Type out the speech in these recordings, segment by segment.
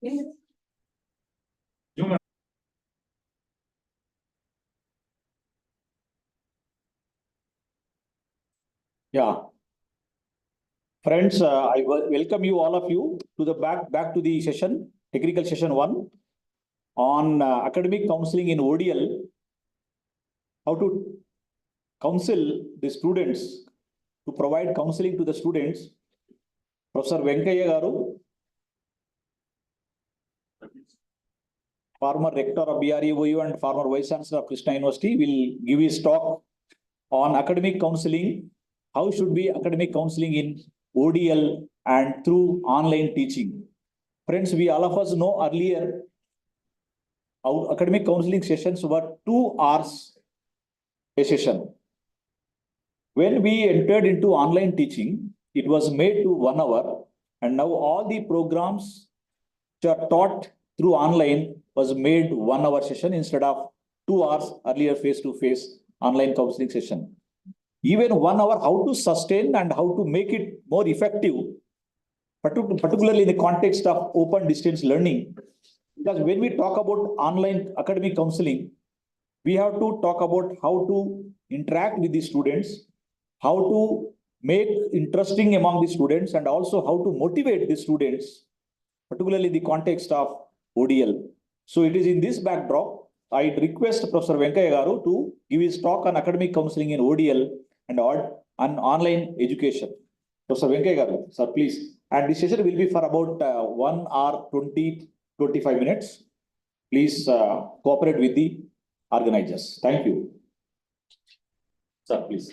Yeah, friends, welcome you all of you to the back to the session, technical session one on academic counseling in ODL. How to counsel the students, to provide counseling to the students. Professor Venkaya Garu, former rector of BREOU and former vice chancellor of Krishna University, will give his talk on academic counseling. How should be academic counseling in ODL and through online teaching? Friends, we all of us know earlier our academic counseling sessions were 2 hours a session. When we entered into online teaching, it was made to 1 hour, and now all the programs which are taught through online was made 1 hour session instead of 2 hours earlier face-to-face online counseling session. Even 1 hour, how to sustain and how to make it more effective, particularly in the context of open distance learning. Because when we talk about online academic counseling, we have to talk about how to interact with the students, how to make interesting among the students, and also how to motivate the students, particularly in the context of ODL. So it is in this backdrop, I request Professor Venkaya Garu to give his talk on academic counseling in ODL and on online education. Professor Venkaya Garu, sir, please. And this session will be for about 1 hour 25 minutes. Please cooperate with the organizers. Thank you. Sir, please.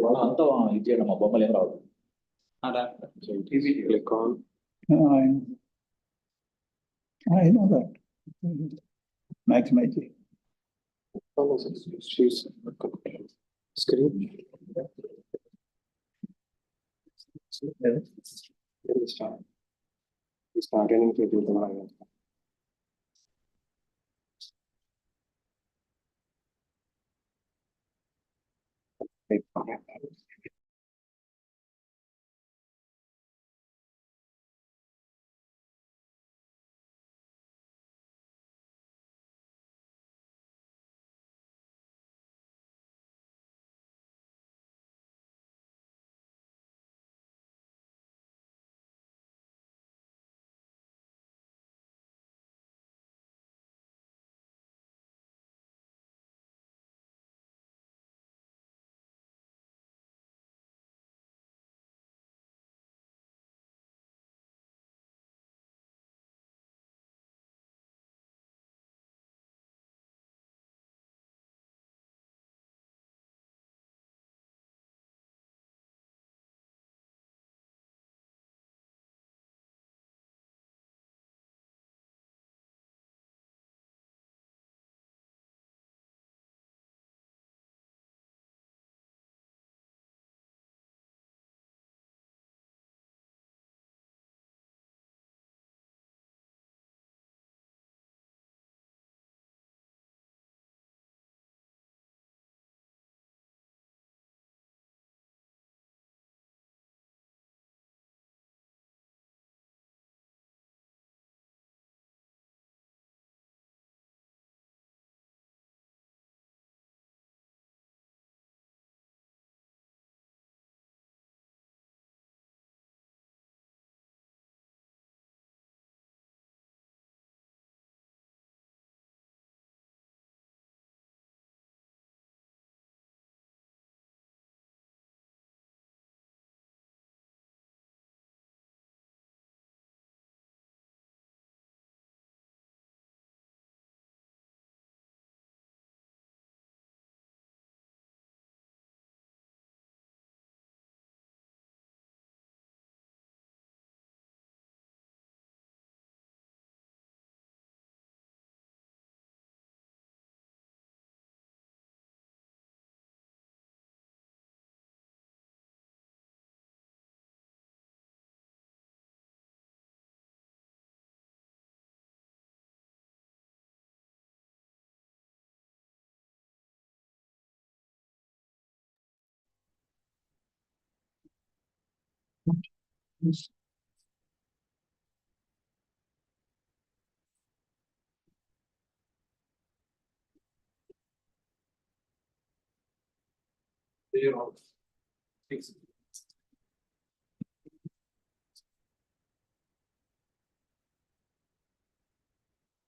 వాళ్ళంతా ఇది చేయడం మా బొమ్మలు ఏం రావద్దు. Click on. I know that. Maximize it. Screen. Start anything to the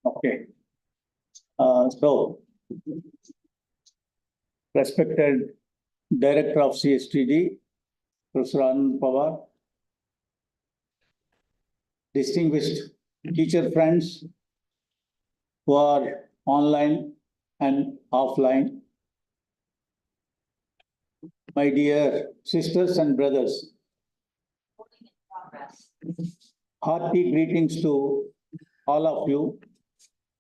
Okay. Respected Director of CSTD, Professor Anand Pawar, distinguished teacher friends who are online and offline, my dear sisters and brothers, hearty greetings to all of you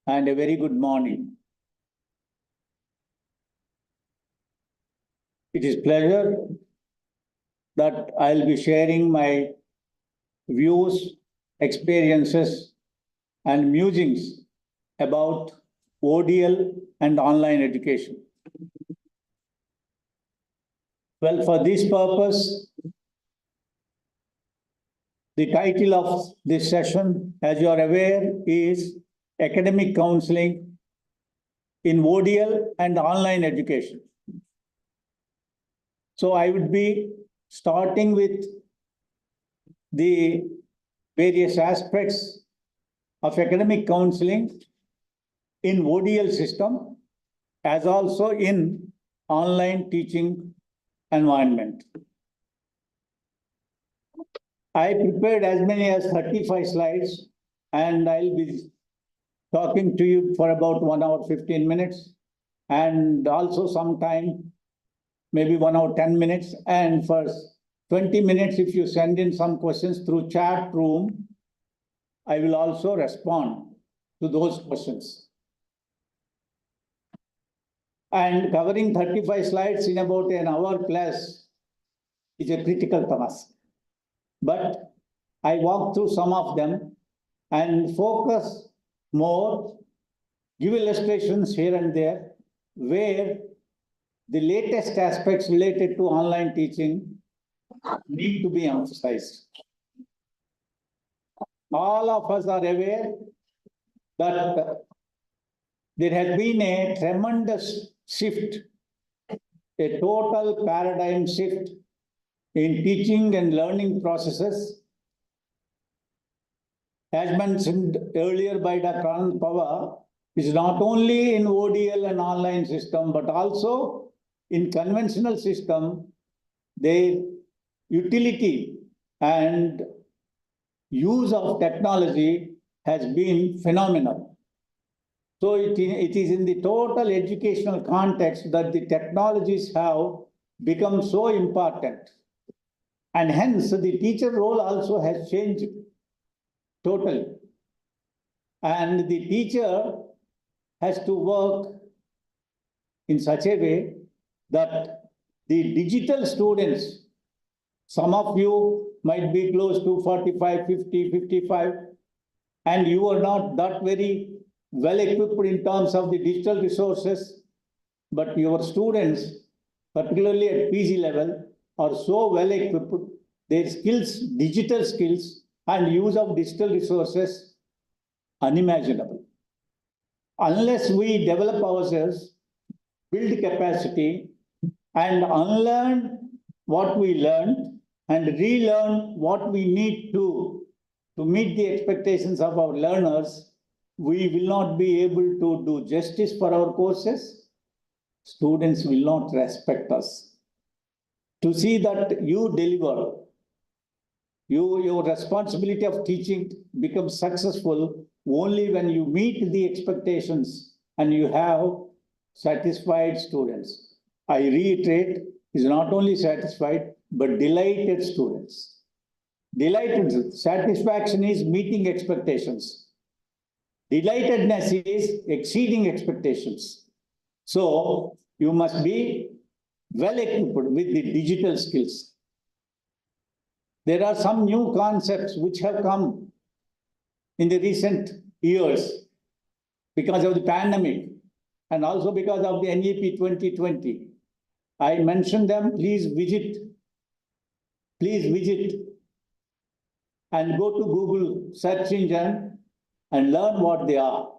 and a very good morning. It is pleasure that I'll be sharing my views, experiences, and musings about ODL and online education. Well, for this purpose, the title of this session, as you are aware, is Academic Counseling in ODL and Online Education. So I would be starting with the various aspects of academic counseling in ODL system, as also in online teaching environment. I prepared as many as 35 slides, and I'll be talking to you for about 1 hour, 15 minutes, and also sometime, maybe 1 hour, 10 minutes. And for 20 minutes, if you send in some questions through chat room, I will also respond to those questions. And covering 35 slides in about an hour plus is a critical task. But I walk through some of them and focus more, give illustrations here and there, where the latest aspects related to online teaching need to be emphasized. All of us are aware that there has been a tremendous shift, a total paradigm shift in teaching and learning processes. As mentioned earlier by Dr. Anand Pawar, is not only in ODL and online system, but also in conventional system, their utility and use of technology has been phenomenal. So it is in the total educational context that the technologies have become so important. And hence the teacher role also has changed totally. And the teacher has to work in such a way that the digital students, some of you might be close to 45, 50, 55, and you are not that very well equipped in terms of the digital resources, but your students, particularly at PG level, are so well equipped, their skills, digital skills and use of digital resources, unimaginable. Unless we develop ourselves, build capacity, and unlearn what we learned and relearn what we need to meet the expectations of our learners, we will not be able to do justice for our courses. Students will not respect us. To see that you deliver, your responsibility of teaching becomes successful only when you meet the expectations and you have satisfied students. I reiterate, is not only satisfied, but delighted students. Delighted, satisfaction is meeting expectations. Delightedness is exceeding expectations. So you must be well equipped with the digital skills. There are some new concepts which have come in the recent years because of the pandemic and also because of the NEP 2020. I mentioned them. Please visit and go to Google search engine and learn what they are.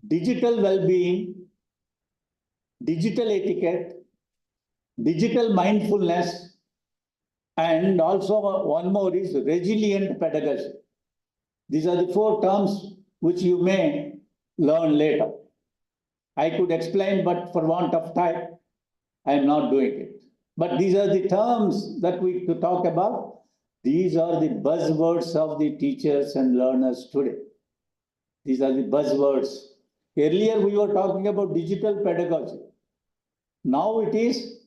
Digital well-being, digital etiquette, digital mindfulness, and also one more is resilient pedagogy. These are the 4 terms which you may learn later. I could explain, but for want of time, I am not doing it. But these are the terms that we to talk about. These are the buzzwords of the teachers and learners today. These are the buzzwords. Earlier we were talking about digital pedagogy. Now it is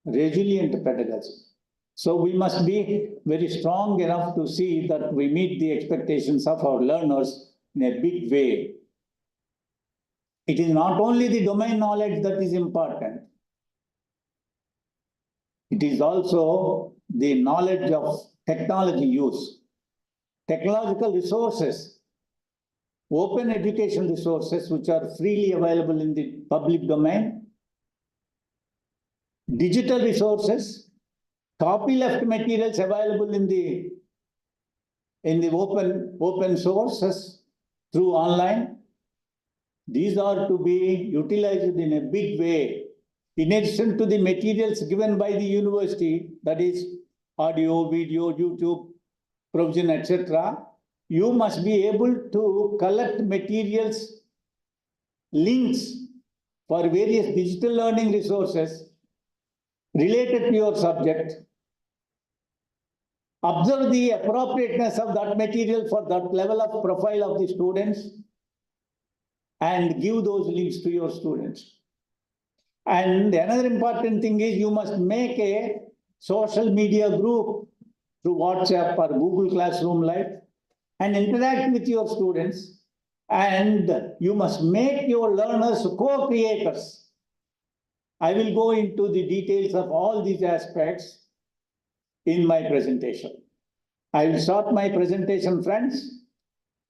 resilient pedagogy. So we must be very strong enough to see that we meet the expectations of our learners in a big way. It is not only the domain knowledge that is important. It is also the knowledge of technology use, technological resources, open education resources which are freely available in the public domain, digital resources, copyleft materials available in the open sources through online. These are to be utilized in a big way. In addition to the materials given by the university, that is audio, video, YouTube, provision, etc., you must be able to collect materials, links for various digital learning resources related to your subject. Observe the appropriateness of that material for that level of profile of the students and give those links to your students. And another important thing is you must make a social media group through WhatsApp or Google Classroom like and interact with your students. And you must make your learners co-creators. I will go into the details of all these aspects in my presentation. I will start my presentation, friends.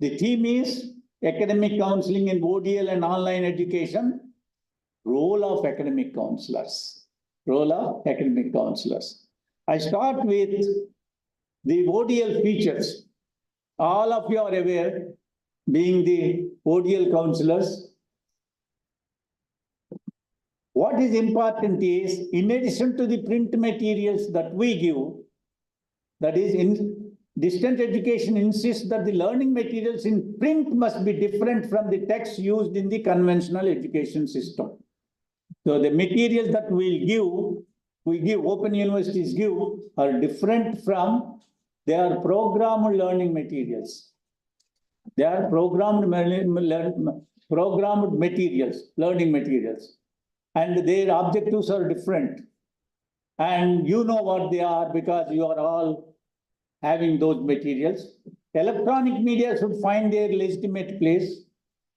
The theme is academic counseling in ODL and online education. Role of academic counselors. Role of academic counselors. I start with the ODL features. All of you are aware, being the ODL counselors. What is important is, in addition to the print materials that we give, that is in distant education insists that the learning materials in print must be different from the text used in the conventional education system. So the materials that we give, open universities give, are different from, they are programmed learning materials. They are programmed materials, learning materials. And their objectives are different. And you know what they are because you are all having those materials. Electronic media should find their legitimate place.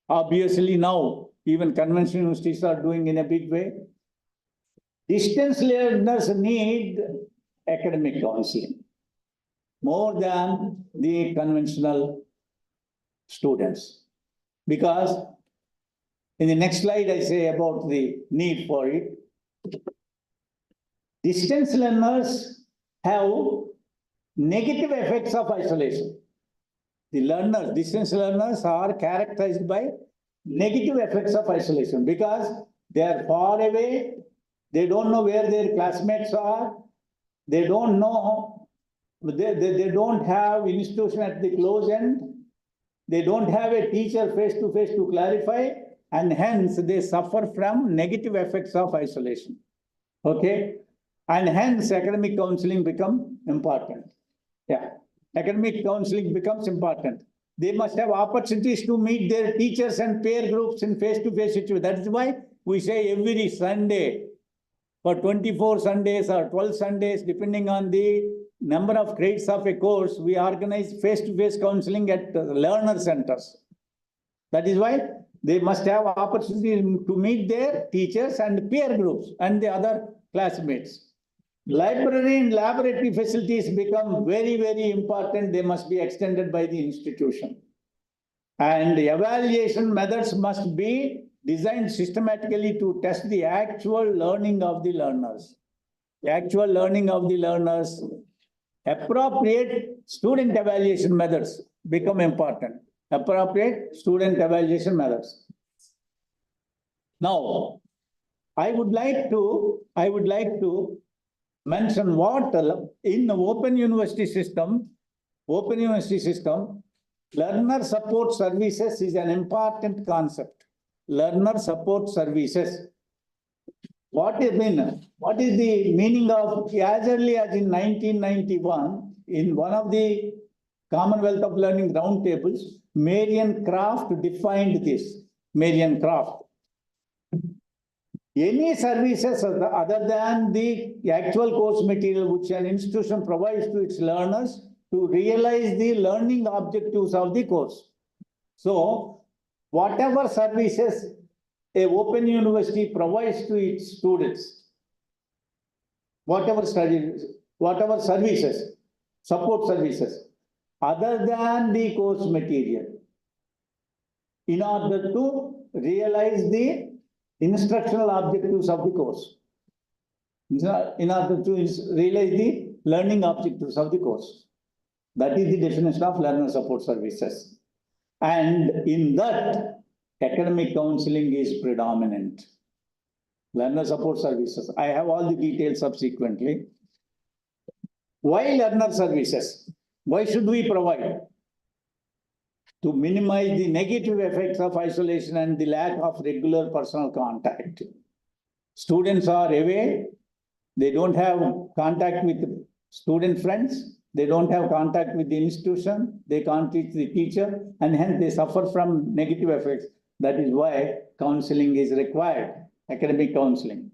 Obviously now, even conventional universities are doing in a big way. Distance learners need academic counseling more than the conventional students. Because in the next slide, I say about the need for it. Distance learners have negative effects of isolation. The learners, distance learners are characterized by negative effects of isolation because they are far away, they don't know where their classmates are, they don't know, they don't have institution at the close end, they don't have a teacher face-to-face to clarify, and hence they suffer from negative effects of isolation. Okay? And hence academic counseling becomes important. Yeah, academic counseling becomes important. They must have opportunities to meet their teachers and peer groups in face-to-face situation. That is why we say every Sunday, for 24 Sundays or 12 Sundays, depending on the number of credits of a course, we organize face-to-face counseling at learner centers. That is why they must have opportunity to meet their teachers and peer groups and the other classmates. Library and laboratory facilities become very, very important. They must be extended by the institution. And evaluation methods must be designed systematically to test the actual learning of the learners. The actual learning of the learners appropriate student evaluation methods become important. Appropriate student evaluation methods. Now, I would like to mention what in the open university system, learner support services is an important concept. Learner support services. What is the meaning of, as early as in 1991, in one of the Commonwealth of Learning roundtables, Marian Kraft defined this. Marian Kraft. Any services other than the actual course material which an institution provides to its learners to realize the learning objectives of the course. So, whatever services a open university provides to its students, whatever services, support services, other than the course material, in order to realize the instructional objectives of the course, in order to realize the learning objectives of the course. That is the definition of learner support services. And in that, academic counseling is predominant. Learner support services. I have all the details subsequently. Why learner services? Why should we provide? To minimize the negative effects of isolation and the lack of regular personal contact. Students are away. They don't have contact with student friends. They don't have contact with the institution. They can't teach the teacher, and hence they suffer from negative effects. That is why counseling is required, academic counseling.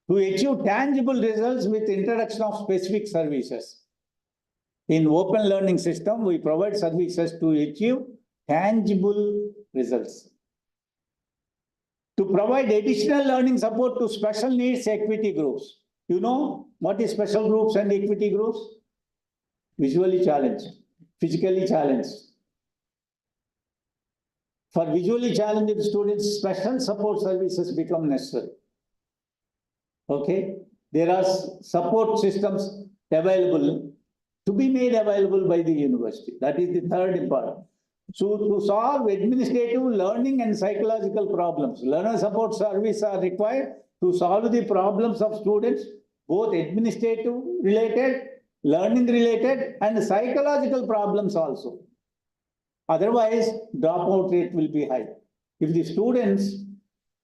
To achieve tangible results with introduction of specific services. In open learning system, we provide services to achieve tangible results. To provide additional learning support to special needs equity groups. You know what is special groups and equity groups? Visually challenged, physically challenged. For visually challenged students, special support services become necessary. Okay, there are support systems available to be made available by the university. That is the third important. So to solve administrative, learning and psychological problems, learner support services are required to solve the problems of students, both administrative related, learning related and psychological problems also. Otherwise, dropout rate will be high. If the students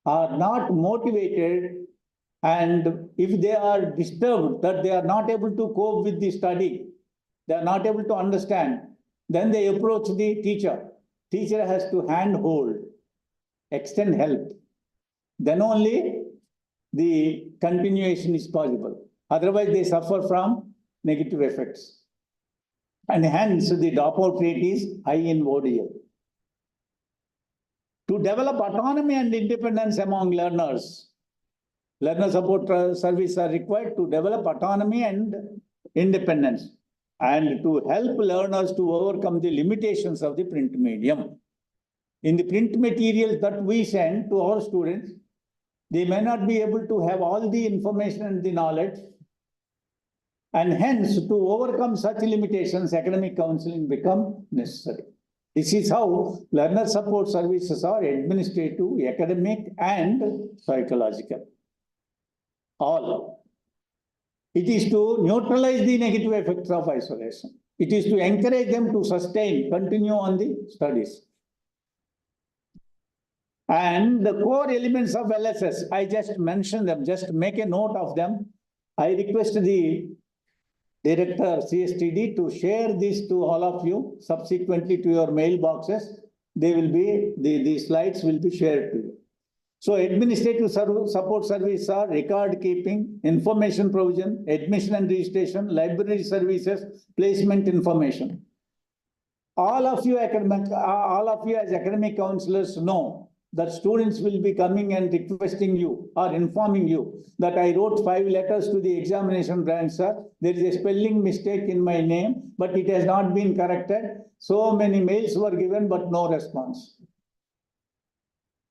are not motivated and if they are disturbed that they are not able to cope with the study, they are not able to understand, then they approach the teacher. Teacher has to handhold, extend help. Then only the continuation is possible. Otherwise, they suffer from negative effects. And hence, the dropout rate is high in ODL. To develop autonomy and independence among learners, learner support services are required to develop autonomy and independence, and to help learners to overcome the limitations of the print medium. In the print materials that we send to our students, they may not be able to have all the information and the knowledge. And hence, to overcome such limitations, academic counseling becomes necessary. This is how learner support services are administrative, academic, and psychological. All. It is to neutralize the negative effects of isolation. It is to encourage them to continue on the studies. And the core elements of LSS, I just mentioned them, just make a note of them. I request the Director CSTD to share this to all of you subsequently to your mailboxes. They will be, the slides will be shared to you. So administrative support services are record keeping, information provision, admission and registration, library services, placement information. All of you as academic counselors know that students will be coming and requesting you or informing you that I wrote 5 letters to the examination branch, sir. There is a spelling mistake in my name, but it has not been corrected. So many mails were given, but no response.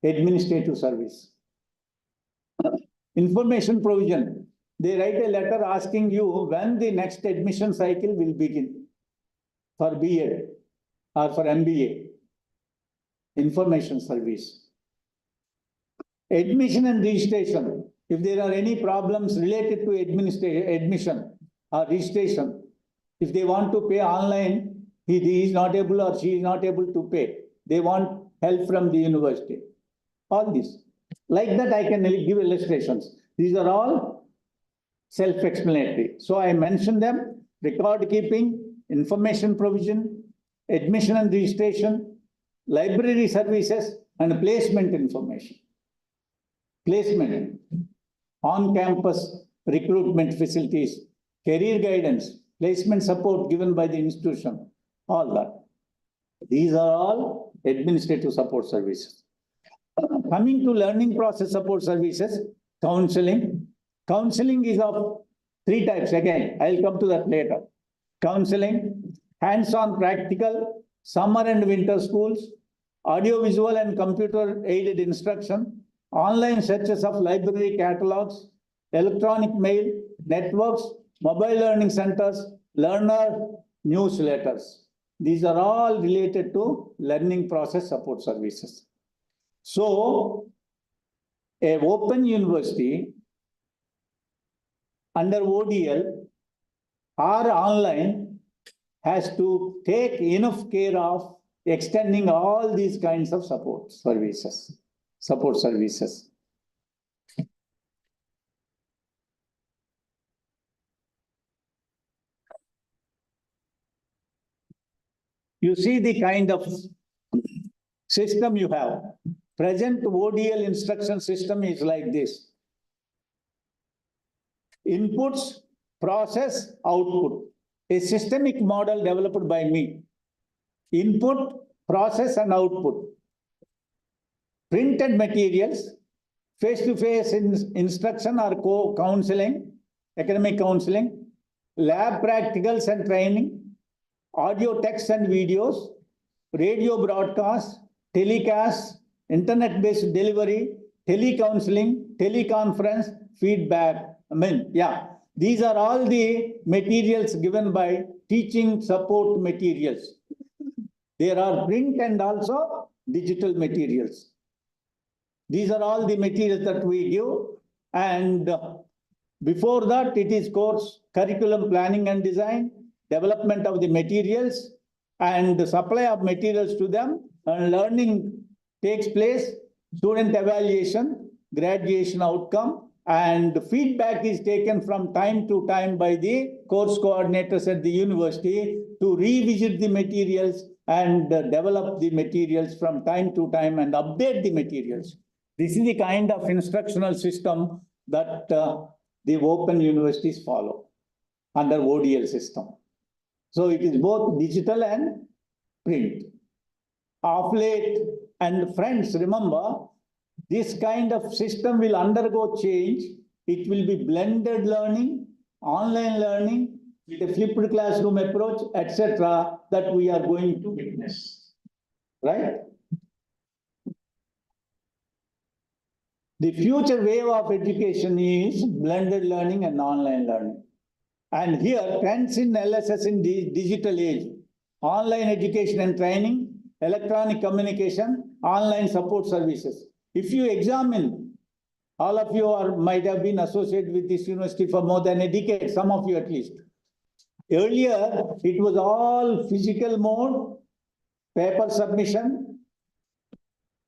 Administrative service. Information provision. they write a letter asking you when the next admission cycle will begin for B.Ed or for MBA, information service. Admission and registration. If there are any problems related to admission or registration, if they want to pay online, he is not able or she is not able to pay. They want help from the university. All this. Like that, I can give illustrations. These are all self-explanatory. So I mentioned them: record keeping, information provision, admission and registration, library services, and placement information. Placement, on-campus recruitment facilities, career guidance, placement support given by the institution, all that. These are all administrative support services. Coming to learning process support services, counseling. Counseling is of three types. Again, I'll come to that later. Counseling, hands-on practical, summer and winter schools, audiovisual and computer-aided instruction, online searches of library catalogs, electronic mail, networks, mobile learning centers, learner newsletters. These are all related to learning process support services. So, a open university under ODL or online has to take enough care of extending all these kinds of support services. You see the kind of system you have. Present ODL instruction system is like this. Inputs, process, output. A systemic model developed by me. Input, process, and output. Printed materials, face-to-face instruction or co-counseling, academic counseling, lab practicals and training, audio, text and videos, radio broadcasts, telecasts, internet-based delivery, telecounseling, teleconference, feedback. These are all the materials given by teaching support materials. There are print and also digital materials. These are all the materials that we give. And before that, it is course, curriculum planning and design, development of the materials, and the supply of materials to them, and learning takes place, student evaluation, graduation outcome, and feedback is taken from time to time by the course coordinators at the university to revisit the materials and develop the materials from time to time and update the materials. This is the kind of instructional system that the open universities follow under ODL system. So it is both digital and print. Of late, and friends, remember, this kind of system will undergo change. It will be blended learning, online learning, with a flipped classroom approach, etc., that we are going to witness. Right? The future wave of education is blended learning and online learning. And here, trends in LSS in the digital age, online education and training, electronic communication, online support services. If you examine, all of you might have been associated with this university for more than a decade, some of you at least. Earlier, it was all physical mode, paper submission,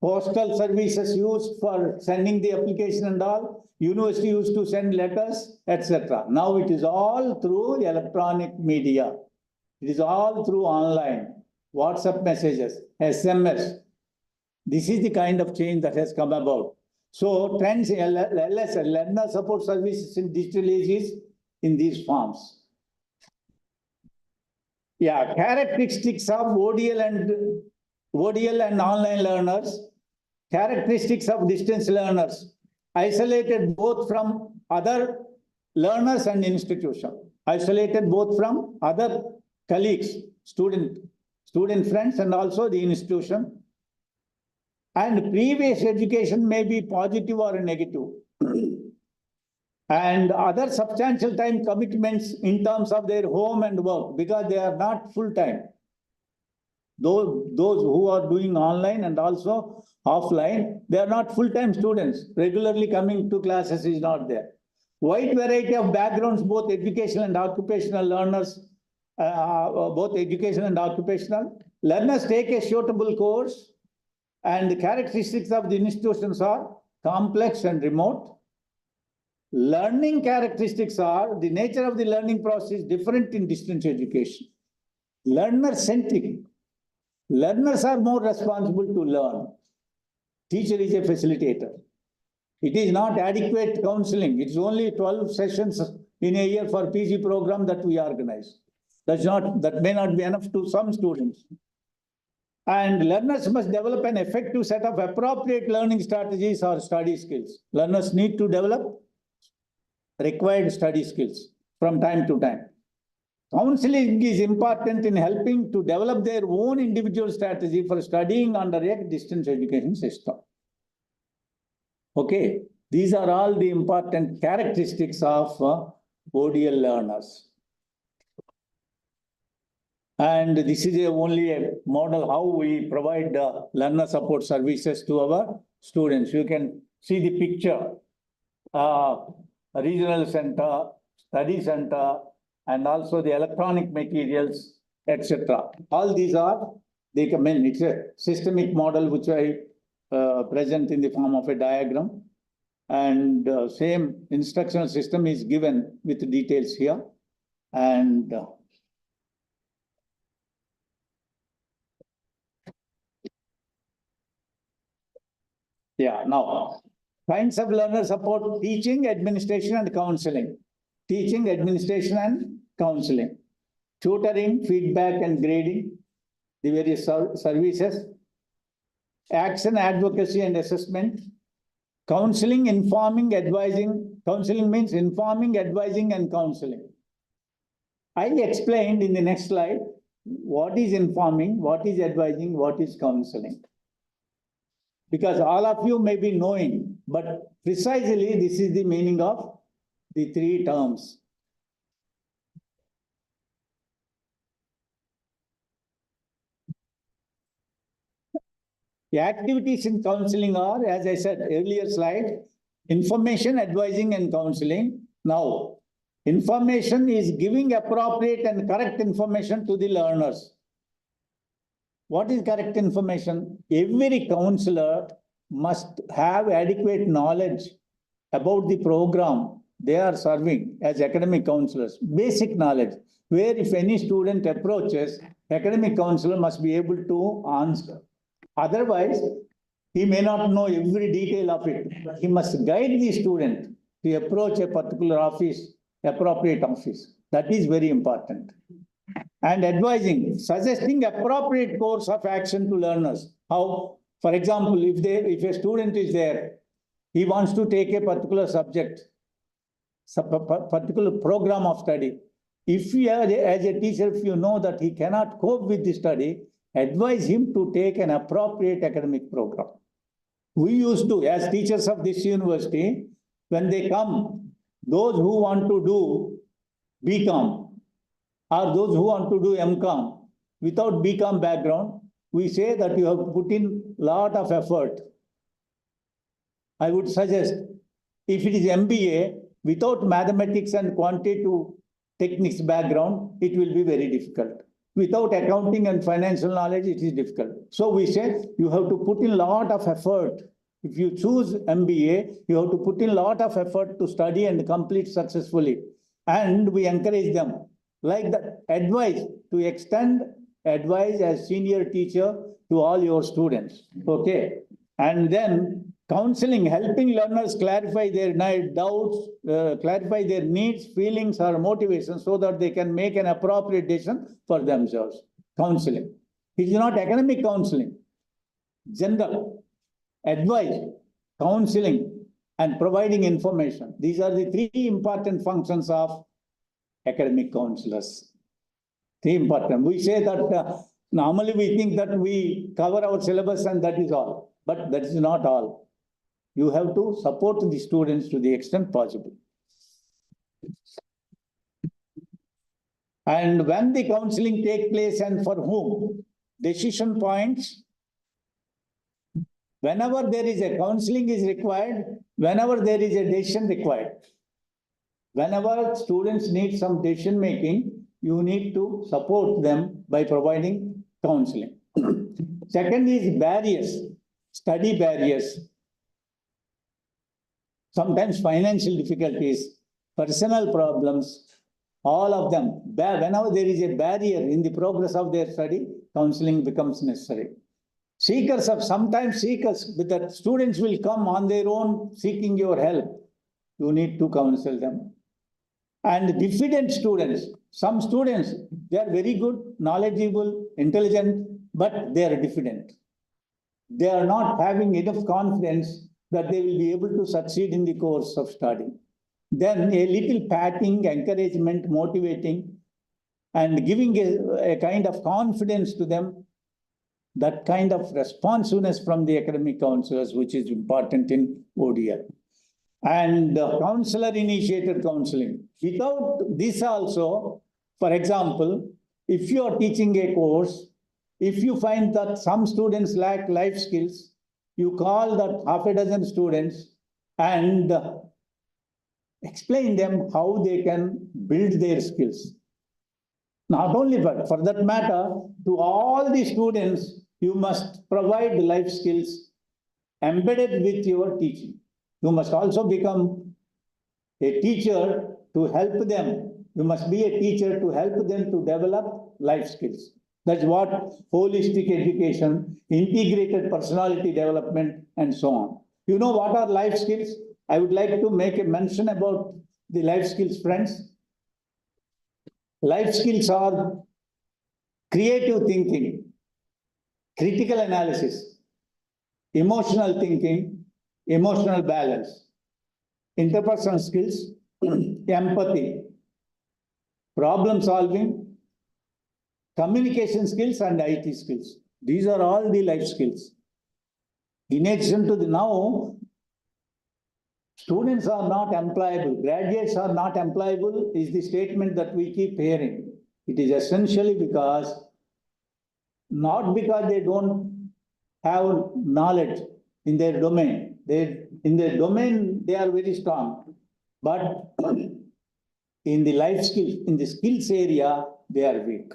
postal services used for sending the application and all, university used to send letters, etc. Now it is all through electronic media. It is all through online, WhatsApp messages, SMS. This is the kind of change that has come about. So trends in LSS, learner support services in digital age is in these forms. Yeah, characteristics of ODL and online learners, characteristics of distance learners, isolated both from other learners and institution, isolated both from other colleagues, student friends, and also the institution. And previous education may be positive or negative. and other substantial time commitments in terms of their home and work, because they are not full-time. Those who are doing online and also offline, they are not full-time students. Regularly coming to classes is not there. Wide variety of backgrounds, both educational and occupational learners, both educational and occupational. Learners take a suitable course, and the characteristics of the institutions are complex and remote. Learning characteristics are, the nature of the learning process is different in distance education. Learner-centric. Learners are more responsible to learn. Teacher is a facilitator. It is not adequate counseling. It's only 12 sessions in a year for PG program that we organize. That may not be enough to some students. And learners must develop an effective set of appropriate learning strategies or study skills. Learners need to develop required study skills from time to time. Counseling is important in helping to develop their own individual strategy for studying under a distance education system. Okay, these are all the important characteristics of ODL learners. And this is only a model how we provide learner support services to our students. You can see the picture, regional center, study center, and also the electronic materials, etc. All these are, they come in, it's a systemic model which I present in the form of a diagram. And same instructional system is given with details here. And yeah, now, kinds of learner support: teaching, administration, and counseling. Teaching, administration, and counseling. Tutoring, feedback, and grading, the various services. Action, advocacy, and assessment. Counseling, informing, advising. Counseling means informing, advising, and counseling. I explained in the next slide what is informing, what is advising, what is counseling. Because all of you may be knowing, but precisely this is the meaning of the three terms. The activities in counseling are, as I said earlier slide, information, advising, and counseling. Now, information is giving appropriate and correct information to the learners. What is correct information? Every counselor must have adequate knowledge about the program they are serving as academic counselors. Basic knowledge, where if any student approaches, academic counselor must be able to answer. Otherwise, he may not know every detail of it. He must guide the student to approach a particular office, appropriate office. That is very important. And advising, suggesting appropriate course of action to learners. How, for example, if a student is there, he wants to take a particular subject, particular program of study. If you are, as a teacher, if you know that he cannot cope with the study, advise him to take an appropriate academic program. We used to, as teachers of this university, when they come, those who want to do BCom, or those who want to do MCom, without BCom background, we say that you have put in a lot of effort. I would suggest, if it is MBA, without mathematics and quantitative techniques background, it will be very difficult. Without accounting and financial knowledge, it is difficult. So we say you have to put in a lot of effort. If you choose MBA, you have to put in a lot of effort to study and complete successfully. And we encourage them. Like that, advice, to extend advice as senior teacher to all your students. Okay. And then counseling, helping learners clarify their doubts, clarify their needs, feelings, or motivations so that they can make an appropriate decision for themselves. Counseling. It is not academic counseling. General advice, counseling, and providing information. These are the three important functions of academic counselors. Three important. We say that normally we think that we cover our syllabus and that is all. But that is not all. You have to support the students to the extent possible. And when the counseling take place and for whom? Decision points. Whenever there is a counseling is required, whenever there is a decision required. Whenever students need some decision making, you need to support them by providing counseling. Second is barriers, study barriers. Sometimes financial difficulties, personal problems, all of them. Whenever there is a barrier in the progress of their study, counseling becomes necessary. Sometimes seekers, but the students will come on their own seeking your help. You need to counsel them. And diffident students, some students, they are very good, knowledgeable, intelligent, but they are diffident. They are not having enough confidence that they will be able to succeed in the course of study. Then a little patting, encouragement, motivating, and giving a kind of confidence to them, that kind of responsiveness from the academic counselors, which is important in ODL. And counselor-initiated counseling. Without this also, for example, if you are teaching a course, if you find that some students lack life skills, you call that half a dozen students and explain them how they can build their skills. Not only, but for that matter, to all the students, you must provide life skills embedded with your teaching. You must also become a teacher to help them. You must be a teacher to help them to develop life skills. That's what holistic education, integrated personality development, and so on. You know what are life skills? I would like to make a mention about the life skills, friends. Life skills are creative thinking, critical analysis, emotional thinking, emotional balance, interpersonal skills, empathy, problem solving, communication skills, and IT skills. These are all the life skills. In addition to the now, students are not employable, graduates are not employable is the statement that we keep hearing. It is essentially because, not because they don't have knowledge in their domain. In their domain, they are very strong. But in the life skills, in the skills area, they are weak.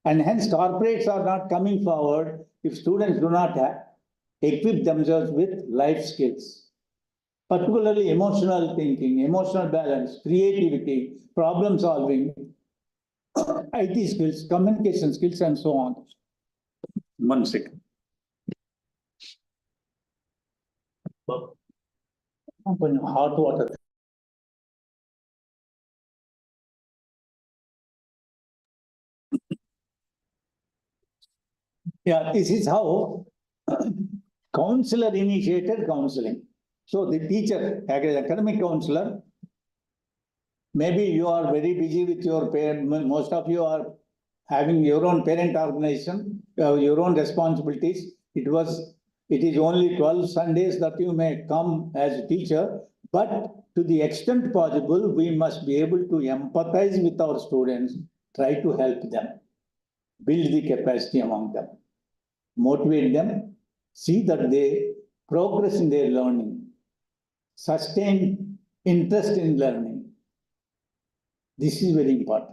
And hence corporates are not coming forward if students do not equip themselves with life skills. Particularly emotional thinking, emotional balance, creativity, problem solving, IT skills, communication skills, and so on. 1 second. Hot water. Yeah, this is how counselor initiated counseling. So the teacher, academic counselor, maybe you are very busy with your parent, most of you are having your own parent organization, your own responsibilities. It is only 12 Sundays that you may come as a teacher, but to the extent possible, we must be able to empathize with our students, try to help them, build the capacity among them, motivate them, see that they progress in their learning, sustain interest in learning. This is very important.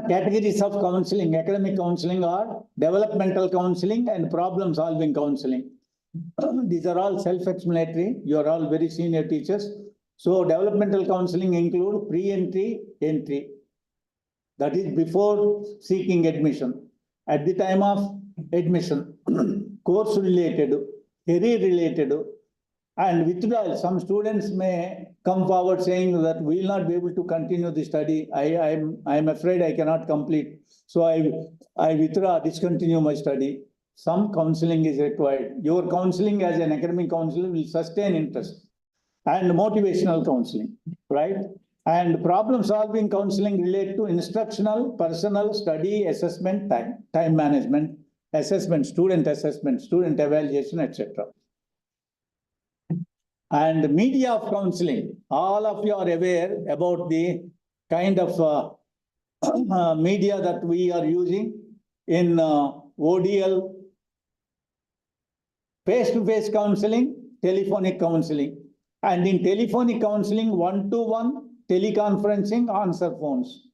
Categories of counseling, academic counseling are developmental counseling and problem solving counseling. These are all self-explanatory. You are all very senior teachers. So developmental counseling include pre-entry, entry. That is before seeking admission. At the time of admission, course related, career related, and withdrawal. Some students may come forward saying that we will not be able to continue the study. I am afraid I cannot complete. So I withdraw, discontinue my study. Some counseling is required. Your counseling as an academic counselor will sustain interest. And motivational counseling, right? And problem solving counseling relate to instructional, personal, study, assessment, time management, assessment, student evaluation, etc. And media of counseling, all of you are aware about the kind of media that we are using in ODL, face-to-face counseling, telephonic counseling. And in telephonic counseling, one-to-one, teleconferencing, answer phones.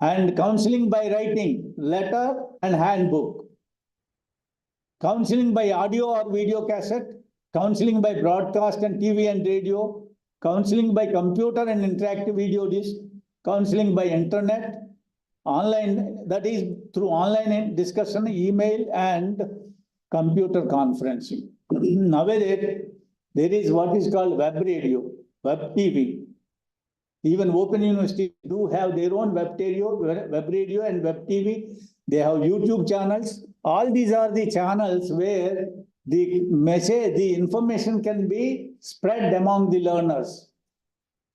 And counseling by writing, letter and handbook. Counseling by audio or video cassette, counseling by broadcast and TV and radio, counseling by computer and interactive video disc, counseling by internet, online, that is through online discussion, email and computer conferencing. Nowadays, there is what is called web radio, web TV. Even Open University do have their own web radio and web TV. They have YouTube channels. All these are the channels where the message, the information can be spread among the learners.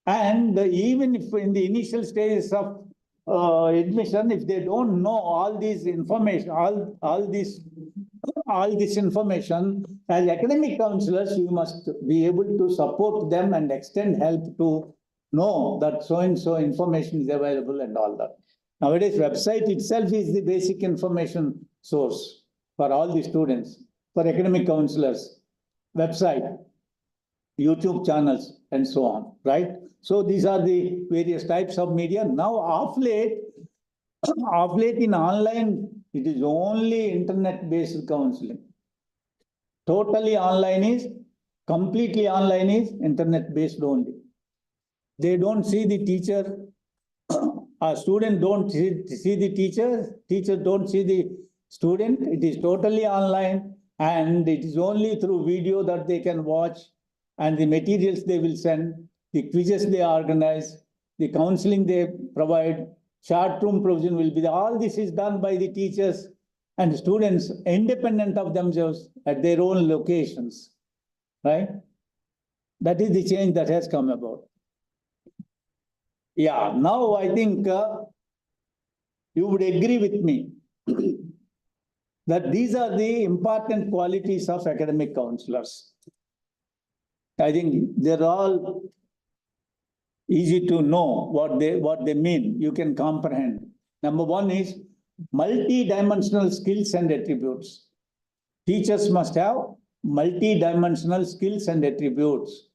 And even if in the initial stages of admission, if they don't know all these information, all this information, as academic counselors, you must be able to support them and extend help to know that so-and-so information is available and all that. Nowadays, website itself is the basic information source for all the students, for academic counselors, website, YouTube channels, and so on, right? So these are the various types of media. Now, of late in online, it is only internet-based counseling. Totally online is, completely online is internet-based only. They don't see the teacher, a student don't see the teacher don't see the student. It is totally online and it is only through video that they can watch and the materials they will send, the quizzes they organize, the counseling they provide, chart room provision will be there. All this is done by the teachers and students independent of themselves at their own locations, right? That is the change that has come about. Yeah, now I think you would agree with me that these are the important qualities of academic counselors. I think they're all easy to know what they mean. You can comprehend. Number one is multi-dimensional skills and attributes. Teachers must have multi-dimensional skills and attributes.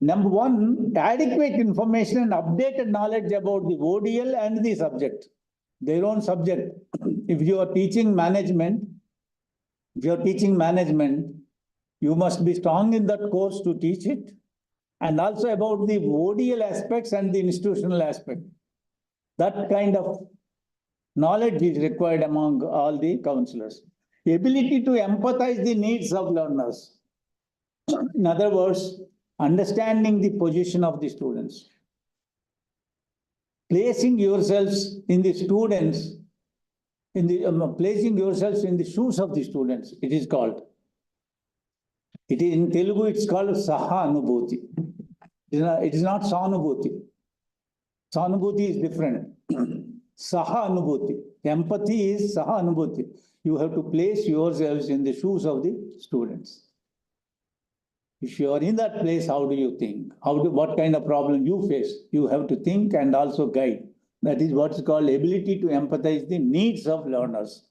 Number one, adequate information and updated knowledge about the ODL and the subject, their own subject. If you are teaching management, you must be strong in that course to teach it, and also about the ODL aspects and the institutional aspect. That kind of knowledge is required among all the counselors. The ability to empathize the needs of learners. In other words, understanding the position of the students. Placing yourselves in the students, placing yourselves in the shoes of the students, it is called. It is in Telugu, it's called Sahanubhuti. It is not Sahanubhuti. Sahanubhuti is different. Sahanubhuti. Empathy is Sahanubhuti. You have to place yourselves in the shoes of the students. If you are in that place, how do you think? What kind of problem you face? You have to think and also guide. That is what's called ability to empathize the needs of learners.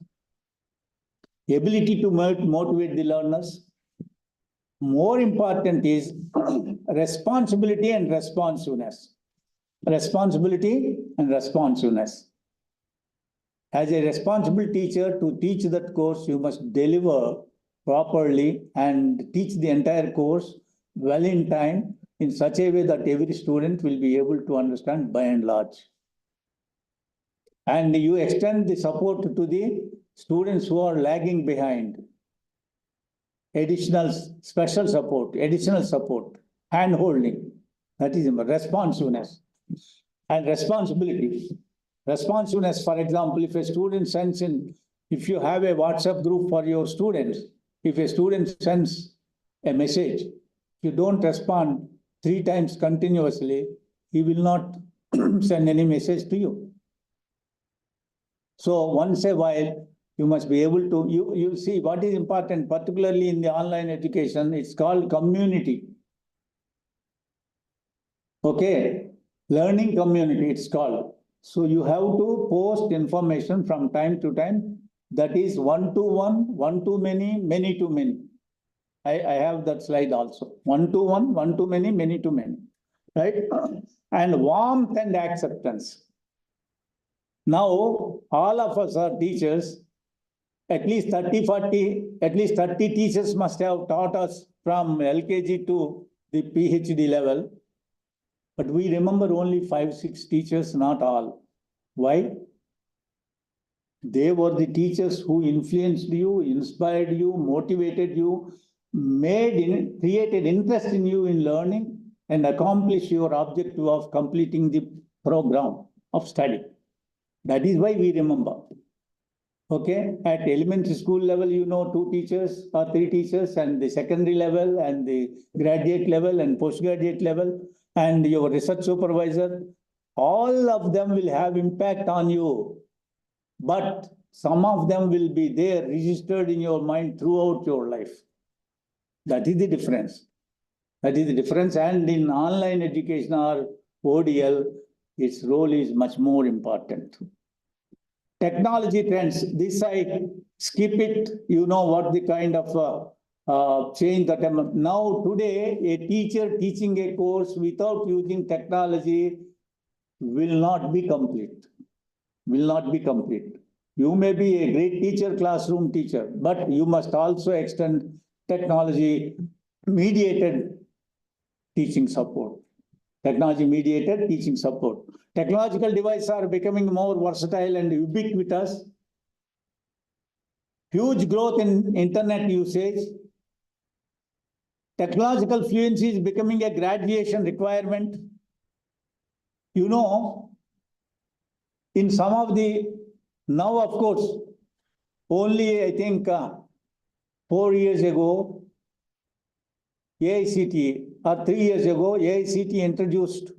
Ability to motivate the learners. More important is responsibility and responsiveness. Responsibility and responsiveness. As a responsible teacher, to teach that course, you must deliver properly and teach the entire course well in time in such a way that every student will be able to understand by and large. And you extend the support to the students who are lagging behind. Additional special support, additional support, hand-holding. That is responsiveness and responsibility. Responsiveness, for example, if a student sends in, if you have a WhatsApp group for your students, if a student sends a message, you don't respond 3 times continuously, he will not send any message to you. So once a while, You must be able to, you see what is important, particularly in the online education, it's called community. Okay, learning community, it's called. So you have to post information from time to time. That is one to one to many, many to many. I have that slide also. One to many, many to many. Right? And warmth and acceptance. Now, all of us are teachers. At least 30, 40, at least 30 teachers must have taught us from LKG to the PhD level. But we remember only 5, 6 teachers, not all. Why? They were the teachers who influenced you, inspired you, motivated you, created interest in you in learning and accomplished your objective of completing the program of study. That is why we remember. Okay, at elementary school level, 2 teachers or 3 teachers, and the secondary level and the graduate level and postgraduate level, and your research supervisor, all of them will have impact on you. But some of them will be there registered in your mind throughout your life. That is the difference. That is the difference. And in online education or ODL, its role is much more important. Technology trends, this I skip it, you know what the kind of change that now today a teacher teaching a course without using technology will not be complete. Will not be complete. You may be a great teacher, classroom teacher, but you must also extend technology mediated teaching support. Technology mediated teaching support. Technological devices are becoming more versatile and ubiquitous. Huge growth in internet usage. Technological fluency is becoming a graduation requirement. In some of the, now of course, only I think 4 years ago, AICTE, or 3 years ago, AICTE introduced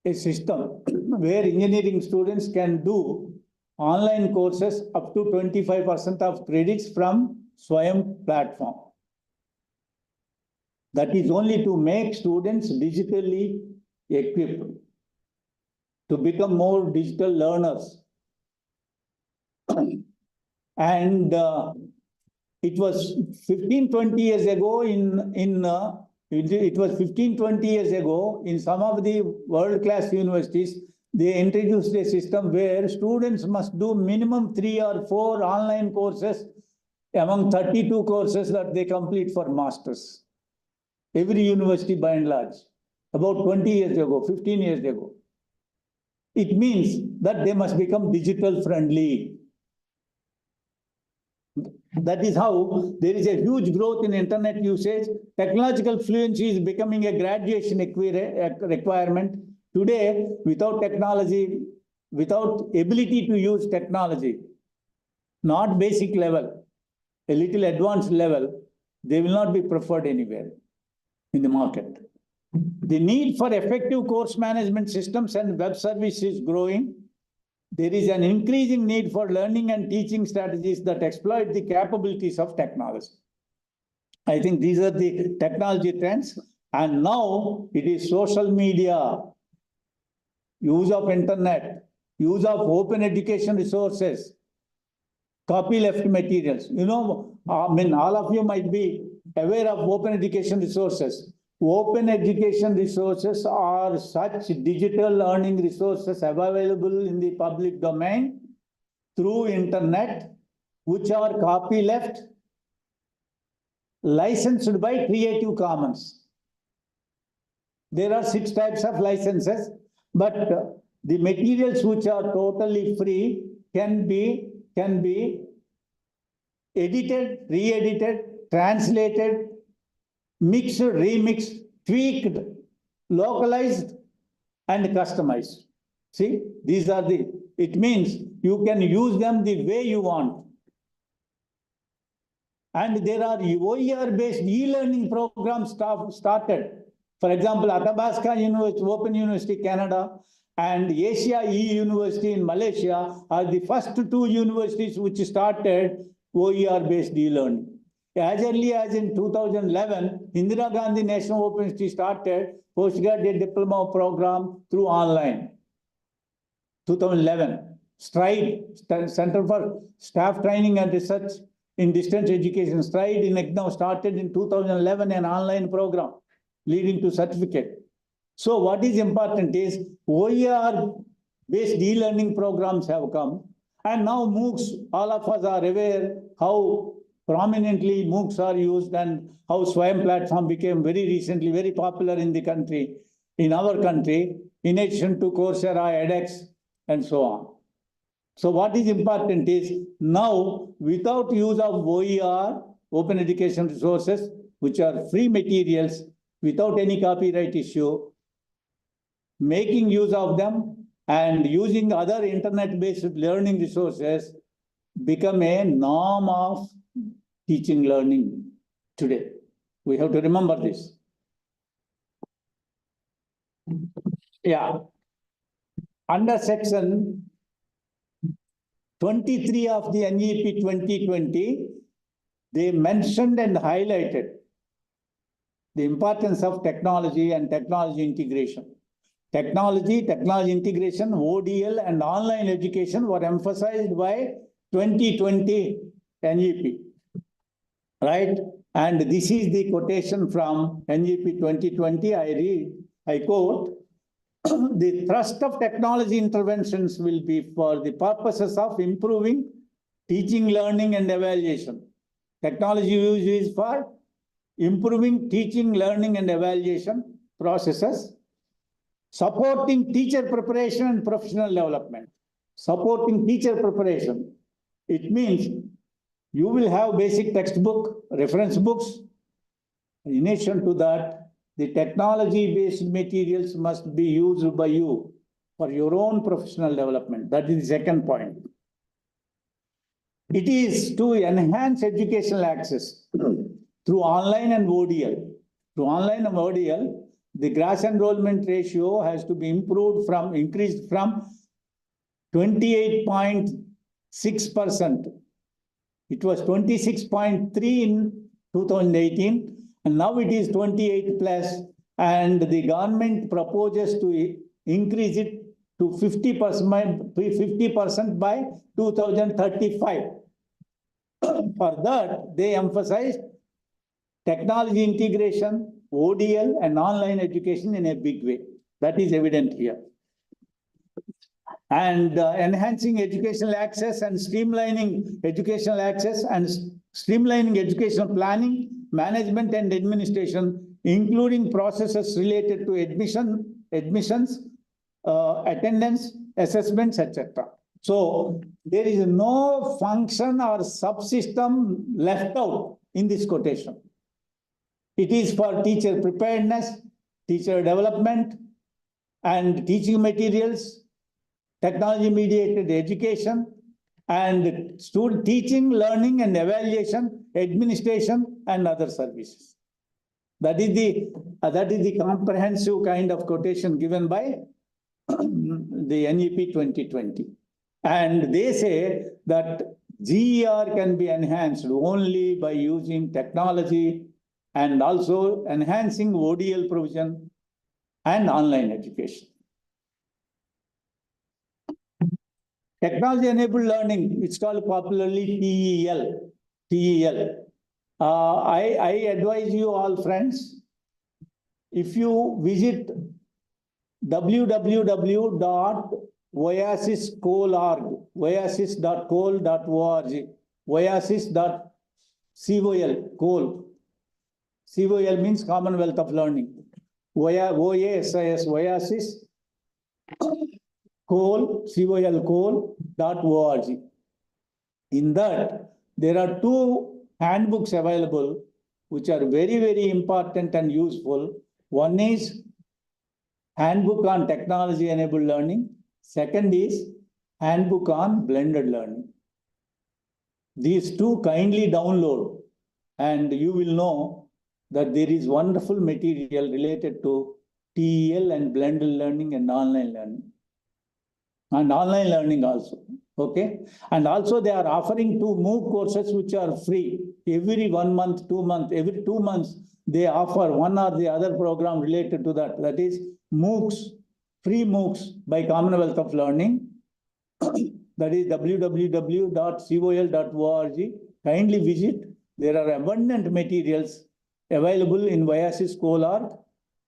a system where engineering students can do online courses up to 25% of credits from SWAYAM platform. That is only to make students digitally equipped, to become more digital learners. And it was 15-20 years ago it was 15-20 years ago in some of the world-class universities, they introduced a system where students must do minimum 3 or 4 online courses among 32 courses that they complete for masters. Every university by and large, about 20 years ago, 15 years ago. It means that they must become digital friendly. That is how there is a huge growth in internet usage. Technological fluency is becoming a graduation requirement. Today, without technology, without ability to use technology, not basic level, a little advanced level, they will not be preferred anywhere in the market. The need for effective course management systems and web services is growing. There is an increasing need for learning and teaching strategies that exploit the capabilities of technology. I think these are the technology trends. And now it is social media, use of internet, use of open education resources, copyleft materials. All of you might be aware of open education resources. Open education resources are such digital learning resources available in the public domain through internet, which are copyleft, licensed by Creative Commons. There are 6 types of licenses, but the materials which are totally free can be edited, re-edited, translated, mixed, remixed, tweaked, localized, and customized. See, these are it means you can use them the way you want. And there are OER-based e-learning programs started. For example, Athabasca University, Open University, Canada, and Asia E University in Malaysia are the first two universities which started OER-based e-learning. As early as in 2011, Indira Gandhi National Open University started postgraduate diploma program through online. 2011, STRIDE, Center for Staff Training and Research in Distance Education, STRIDE in IGNOU started in 2011, an online program leading to certificate. So what is important is OER-based e-learning programs have come, and now MOOCs, all of us are aware how prominently MOOCs are used and how SWAYAM platform became very recently very popular in the country, in our country, in addition to Coursera, edX, and so on. So what is important is now, without use of OER, open education resources, which are free materials, without any copyright issue, making use of them and using other internet-based learning resources become a norm of teaching learning today. We have to remember this. Yeah. Under section 23 of the NEP 2020, they mentioned and highlighted the importance of technology and technology integration. Technology integration, ODL, and online education were emphasized by 2020 NEP, right? And this is the quotation from NEP 2020. I quote, the thrust of technology interventions will be for the purposes of improving teaching, learning, and evaluation. Technology use is for improving teaching, learning, and evaluation processes, supporting teacher preparation and professional development. Supporting teacher preparation. It means you will have basic textbook, reference books. In addition to that, the technology-based materials must be used by you for your own professional development. That is the second point. It is to enhance educational access through online and ODL. Through online and ODL, the gross enrollment ratio has to be increased from 28.6%. It was 26.3 in 2018, and now it is 28 plus, and the government proposes to increase it to 50% by 2035. For that, they emphasized technology integration, ODL, and online education in a big way. That is evident here. And enhancing educational access and streamlining educational access and streamlining educational planning, management, and administration, including processes related to admissions, attendance, assessments, etc. So there is no function or subsystem left out in this quotation. It is for teacher preparedness, teacher development, and teaching materials, technology-mediated education, and student teaching, learning, and evaluation, administration, and other services. That is the comprehensive kind of quotation given by the NEP 2020. And they say that GER can be enhanced only by using technology and also enhancing ODL provision and online education. Technology-enabled learning, it's called popularly TEL. I advise you all, friends, if you visit www.oasis.org, oasis.col, COL means Commonwealth of Learning. OASIS, Oasis, col.org. In that, there are two handbooks available, which are very, very important and useful. One is Handbook on Technology-Enabled Learning. Second is Handbook on Blended Learning. These two kindly download, and you will know that there is wonderful material related to TEL and blended learning and online learning. and online learning also, okay? And also they are offering 2 MOOC courses which are free. Every 1 month, 2 months, every 2 months, they offer one or the other program related to that. That is MOOCs, free MOOCs by Commonwealth of Learning. That is www.col.org. Kindly visit. There are abundant materials available in Vyasys Scholar,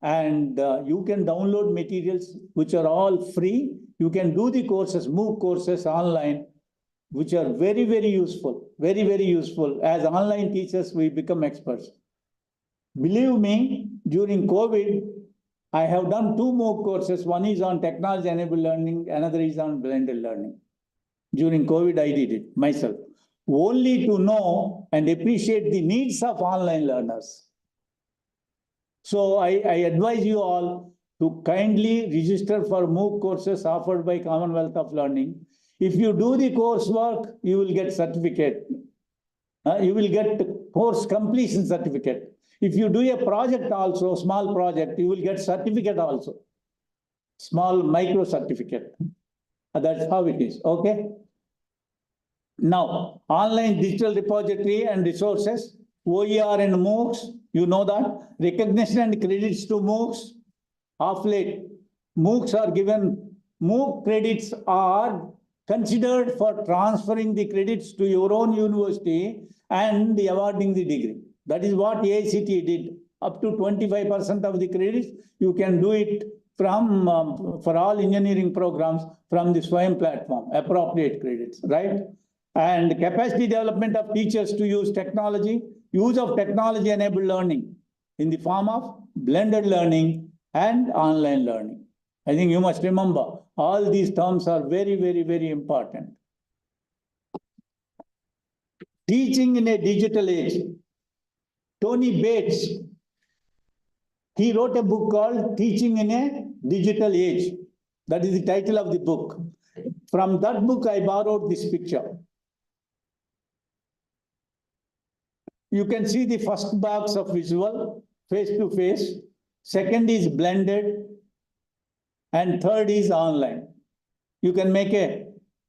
and you can download materials which are all free. You can do the courses, MOOC courses online, which are very, very useful, very, very useful. As online teachers, we become experts. Believe me, during COVID, I have done 2 MOOC courses. One is on technology-enabled learning, another is on blended learning. During COVID, I did it myself, only to know and appreciate the needs of online learners. So I advise you all to kindly register for MOOC courses offered by Commonwealth of Learning. If you do the coursework, you will get certificate. You will get course completion certificate. If you do a project also, small project, you will get certificate also. Small micro certificate. That's how it is, okay? Now, online digital repository and resources, OER and MOOCs, you know that. Recognition and credits to MOOCs. Of late, MOOCs are given, MOOC credits are considered for transferring the credits to your own university and awarding the degree. That is what AICTE did. Up to 25% of the credits, you can do it from, for all engineering programs from the SWAYAM platform, appropriate credits, right? And capacity development of teachers to use technology, use of technology-enabled learning in the form of blended learning and online learning. I think you must remember, all these terms are very, very, very important. Teaching in a digital age. Tony Bates, he wrote a book called Teaching in a Digital Age. That is the title of the book. From that book, I borrowed this picture. You can see the first box of visual, face-to-face. Second is blended. And third is online. You can make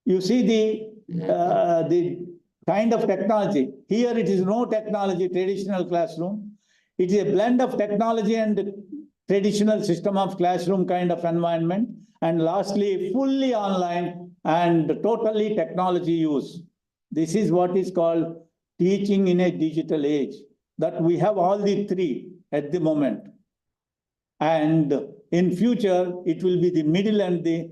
you see the kind of technology. Here it is no technology, traditional classroom. It is a blend of technology and traditional system of classroom kind of environment. And lastly, fully online and totally technology use. This is what is called teaching in a digital age. That we have all the three at the moment. And in future, it will be the middle and the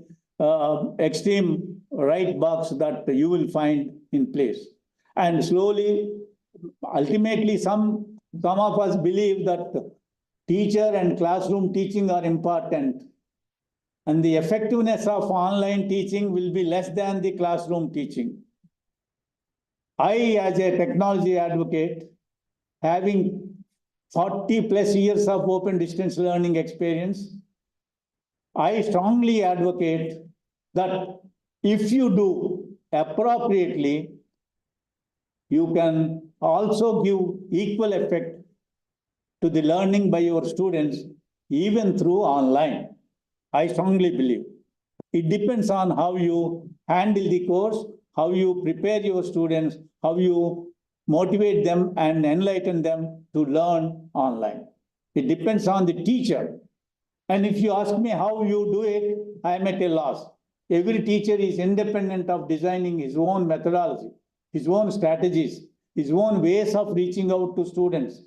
extreme right box that you will find in place. And slowly, ultimately, some of us believe that teacher and classroom teaching are important. And the effectiveness of online teaching will be less than the classroom teaching. I, as a technology advocate, having 40 plus years of open distance learning experience, I strongly advocate that if you do appropriately, you can also give equal effect to the learning by your students, even through online. I strongly believe. It depends on how you handle the course, how you prepare your students, how you motivate them and enlighten them to learn online. It depends on the teacher. And if you ask me how you do it, I am at a loss. Every teacher is independent of designing his own methodology, his own strategies, his own ways of reaching out to students,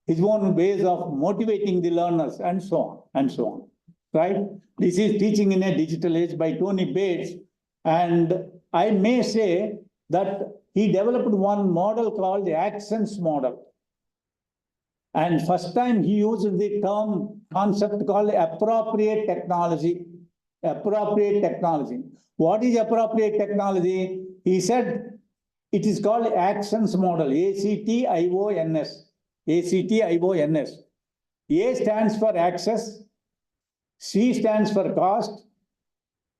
his own ways of motivating the learners, and so on, and so on. Right? This is Teaching in a Digital Age by Tony Bates. And I may say that he developed one model called the Accents model. And first time he used the term concept called appropriate technology. Appropriate technology. What is appropriate technology? He said it is called Accents model, ACTIONS. ACTIONS. A stands for access, C stands for cost,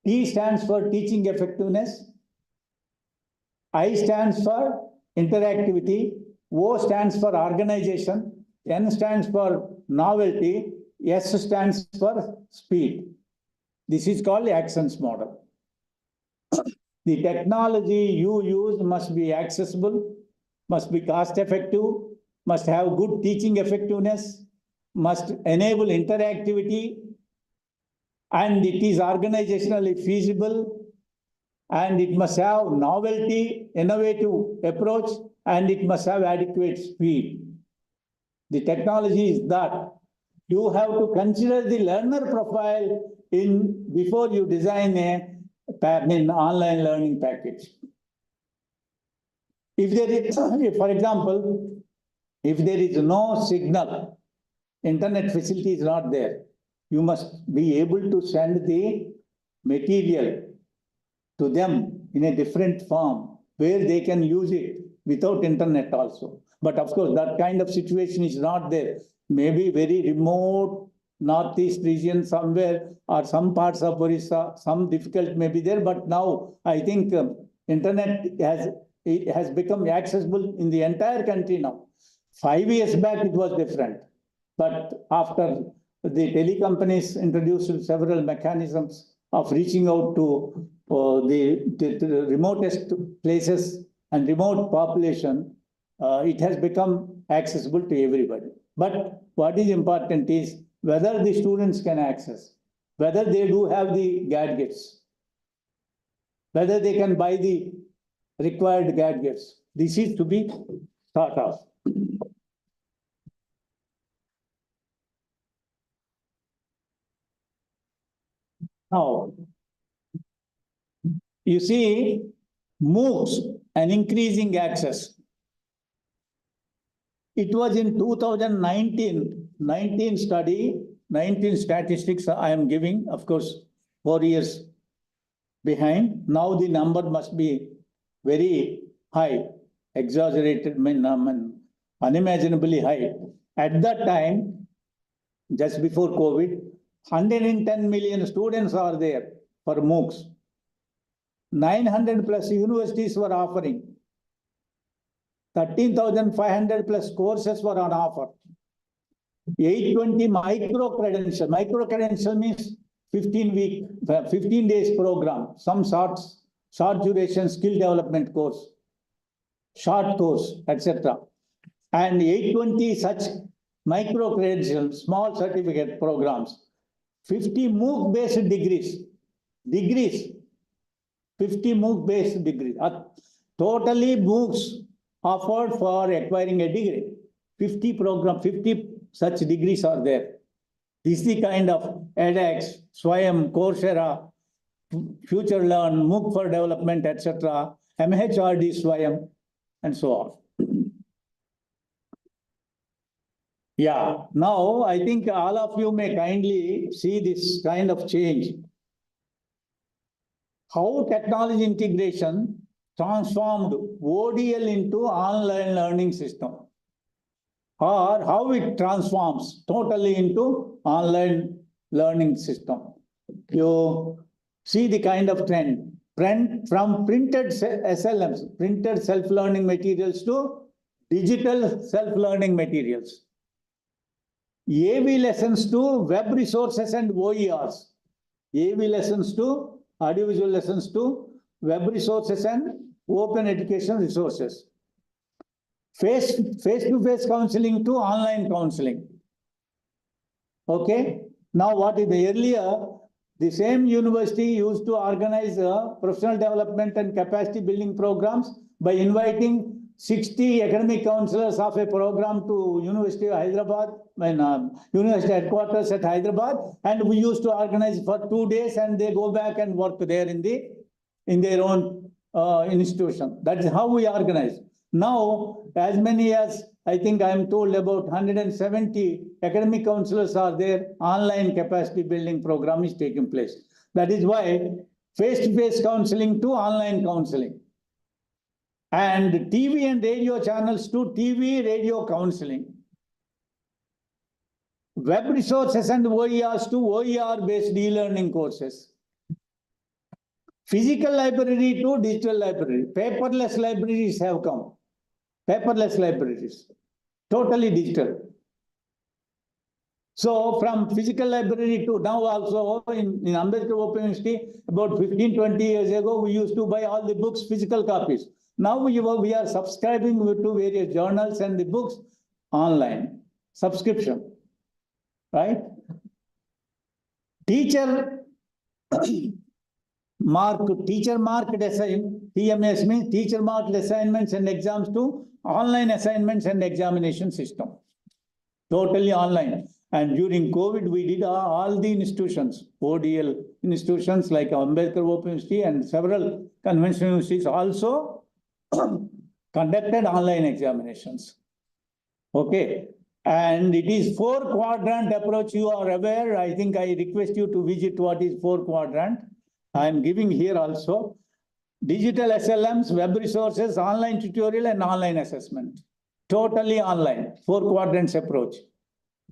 T stands for teaching effectiveness, I stands for interactivity, O stands for organization, N stands for novelty, S stands for speed. This is called the Accents model. The technology you use must be accessible, must be cost effective, must have good teaching effectiveness, must enable interactivity, and it is organizationally feasible, and it must have novelty, innovative approach, and it must have adequate speed. The technology is that you have to consider the learner profile before you design an online learning package. If there is, for example, if there is no signal, internet facility is not there, you must be able to send the material to them in a different form where they can use it without internet also. But of course, that kind of situation is not there. Maybe very remote northeast region somewhere or some parts of Orissa, some difficulty may be there. But now I think internet has become accessible in the entire country now. 5 years back, it was different. But after the telecompanies introduced several mechanisms of reaching out to the remotest places and remote population, it has become accessible to everybody. But what is important is whether the students can access, whether they do have the gadgets, whether they can buy the required gadgets. This is to be thought of. Now, you see, MOOCs and increasing access. It was in 2019 study, 19 statistics I am giving, of course, 4 years behind. Now the number must be very high, exaggerated, unimaginably high. At that time, just before COVID, 110 million students are there for MOOCs. 900 plus universities were offering. 13,500 plus courses were on offer. 820 micro-credential. Micro-credential means 15 days program, some short duration skill development course, short course, etc. And 820 such micro-credential, small certificate programs. 50 MOOC-based degrees. 50 MOOC-based degrees. Totally MOOCs offered for acquiring a degree. 50 such degrees are there. This is the kind of edX, Swayam, Coursera, FutureLearn, MOOC for development, etc., MHRD, Swayam, and so on. Yeah, now I think all of you may kindly see this kind of change. How technology integration transformed ODL into online learning system, or how it transforms totally into online learning system. You see the kind of trend from printed SLMs, printed self-learning materials, to digital self-learning materials. AV lessons to web resources and OERs. AV lessons to audiovisual lessons to web resources and open education resources. Face-to-face counseling to online counseling. Okay. Now what is the earlier, the same university used to organize professional development and capacity building programs by inviting 60 academic counselors of a program to University of Hyderabad, University headquarters at Hyderabad, and we used to organize for 2 days, and they go back and work there in their own institution. That is how we organize. Now, as many as I think I am told about 170 academic counselors are there. Online capacity building program is taking place. That is why face-to-face counseling to online counseling, and TV and radio channels to TV radio counseling, web resources and OERs to OER-based e-learning courses, physical library to digital library. Paperless libraries have come. Paperless libraries, totally digital. So from physical library to now also in Ambedkar Open University, about 15, 20 years ago, we used to buy all the books, physical copies. Now we are subscribing to various journals and the books online, subscription, right? Teacher marked assignment, TMS means teacher marked assignments and exams to online assignments and examination system. Totally online. And during COVID, we did all the institutions, ODL institutions like Ambedkar Open University and several conventional universities also conducted online examinations. Okay. And it is 4-quadrant approach. You are aware. I think I request you to visit what is 4-quadrant. I am giving here also. Digital SLMs, web resources, online tutorial and online assessment. Totally online, 4-quadrants approach.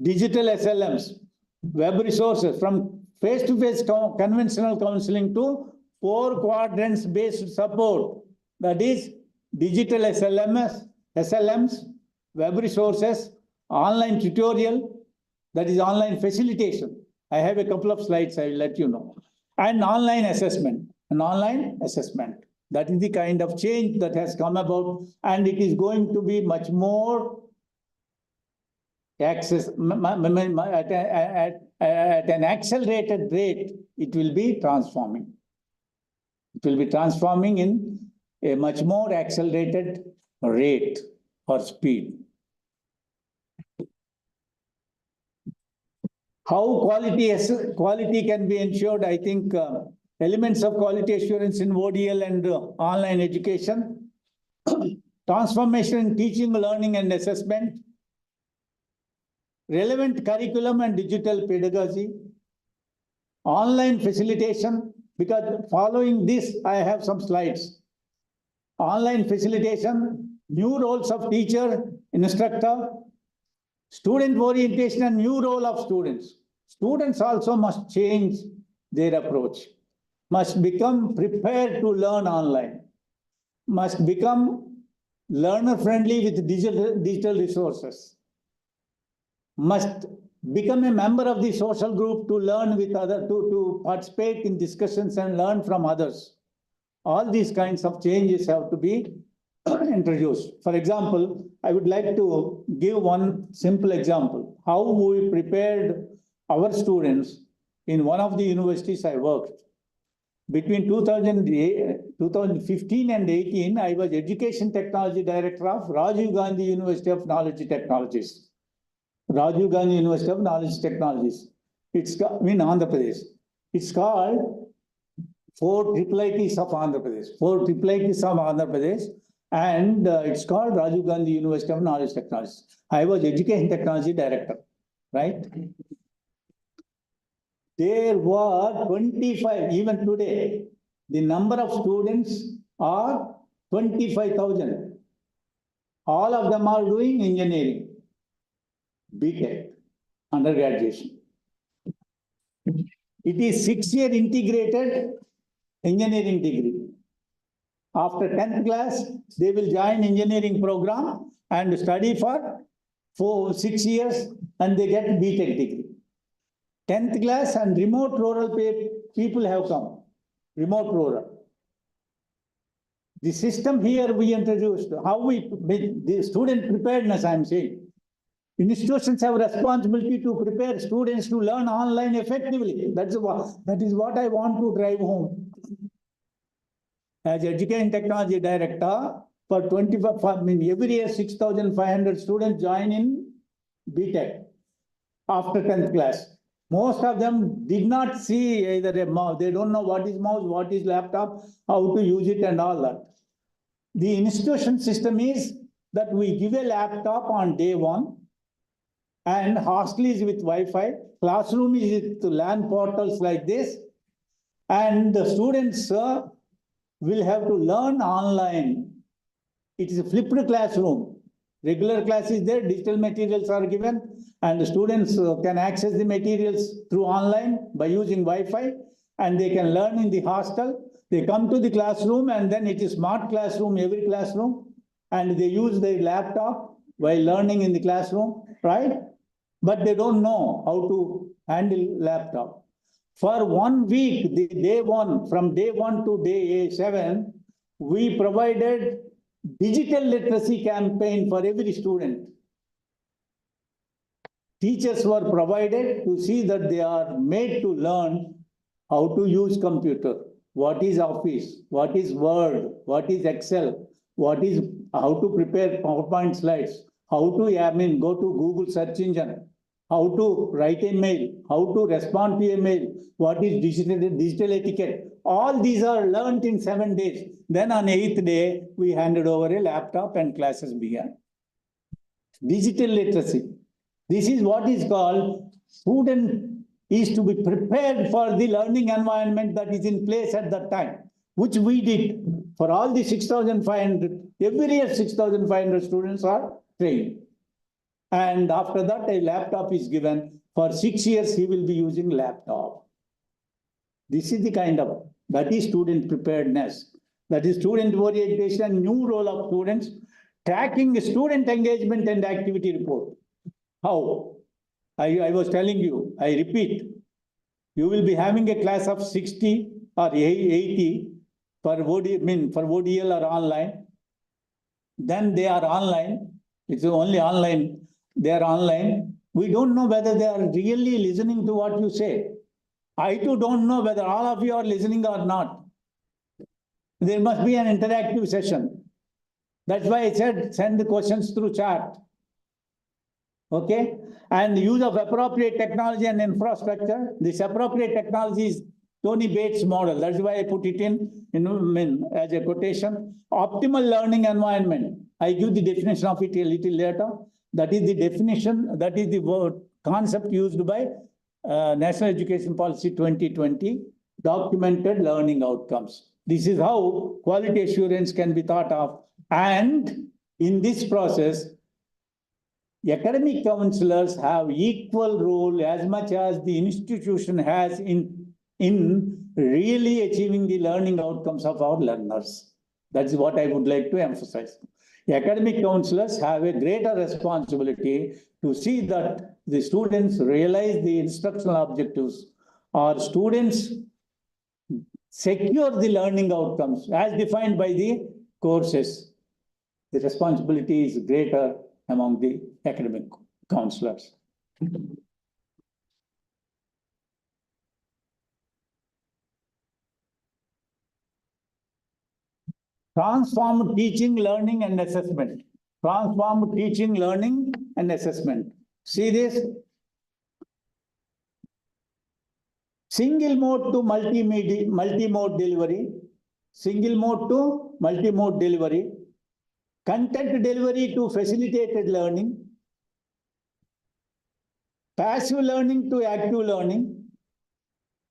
Digital SLMs, web resources from face-to-face conventional counseling to 4-quadrants based support. That is digital SLMs, web resources, online tutorial, that is online facilitation. I have a couple of slides, I will let you know. And online assessment, That is the kind of change that has come about, and it is going to be much more at an accelerated rate. It will be transforming. It will be transforming in a much more accelerated rate or speed. How quality can be ensured? I think elements of quality assurance in ODL and online education, transformation in teaching, learning and assessment, relevant curriculum and digital pedagogy, online facilitation, because following this, I have some slides. Online facilitation, new roles of teacher, instructor, student orientation and new role of students. Students also must change their approach, must become prepared to learn online, must become learner friendly with digital resources, must become a member of the social group to learn with others, to participate in discussions and learn from others. All these kinds of changes have to be introduced. For example, I would like to give one simple example, how we prepared our students in one of the universities I worked. Between 2015 and 18, I was Education Technology Director of Rajiv Gandhi University of Knowledge Technologies. Rajiv Gandhi University of Knowledge Technologies. It's in Andhra Pradesh. It's called 4 IIITs of Andhra Pradesh. And it's called Rajiv Gandhi University of Knowledge Technologies. I was Education Technology Director, right? There were 25, even today, the number of students are 25,000. All of them are doing engineering, BTech, undergraduation. It is 6-year integrated engineering degree. After 10th class, they will join engineering program and study for 6 years and they get BTech degree. 10th class and remote rural people have come, remote rural. The system here we introduced, how the student preparedness I am saying. Institutions have responsibility to prepare students to learn online effectively. That is what I want to drive home. As Education Technology Director, for 25, every year 6,500 students join in BTech after 10th class. Most of them did not see either a mouse. They don't know what is mouse, what is laptop, how to use it and all that. The institution system is that we give a laptop on day 1 and hostel is with Wi-Fi, classroom is with LAN portals like this, and the students will have to learn online. It is a flipped classroom. Regular class is there, digital materials are given, and the students can access the materials through online by using Wi-Fi, and they can learn in the hostel. They come to the classroom, and then it is smart classroom, every classroom, and they use their laptop while learning in the classroom, right? but they don't know how to handle laptop. For 1 week, the day one, from day 1 to day 7, we provided digital literacy campaign for every student. Teachers were provided to see that they are made to learn how to use computer, what is Office, what is Word, what is Excel, how to prepare PowerPoint slides, how to, go to Google search engine, how to write a mail, how to respond to a mail, what is digital etiquette. All these are learned in 7 days. Then on 8th day, we handed over a laptop and classes began. Digital literacy. This is what is called student is to be prepared for the learning environment that is in place at that time, which we did for all the 6,500. Every year 6,500 students are trained. And after that, a laptop is given. For 6 years, he will be using laptop. This is the kind of, that is student preparedness. That is student orientation, new role of students, tracking student engagement and activity report. How? I was telling you, I repeat, you will be having a class of 60 or 80 for ODL or online. Then they are online. It's only online. They are online. We don't know whether they are really listening to what you say. I too don't know whether all of you are listening or not. There must be an interactive session. That's why I said send the questions through chat. Okay? And the use of appropriate technology and infrastructure. This appropriate technology is Tony Bates model. That's why I put it in as a quotation. Optimal learning environment. I give the definition of it a little later. That is the definition, that is the word concept used by National Education Policy 2020, documented learning outcomes. This is how quality assurance can be thought of. And in this process, academic counselors have equal role as much as the institution has in really achieving the learning outcomes of our learners. That's what I would like to emphasize. Academic counselors have a greater responsibility to see that the students realize the instructional objectives, or students secure the learning outcomes as defined by the courses. The responsibility is greater among the academic counselors. Transform teaching, learning, and assessment. Transform teaching, learning, and assessment. See this? Single mode to multi-mode delivery. Single mode to multi-mode delivery. Content delivery to facilitated learning. Passive learning to active learning.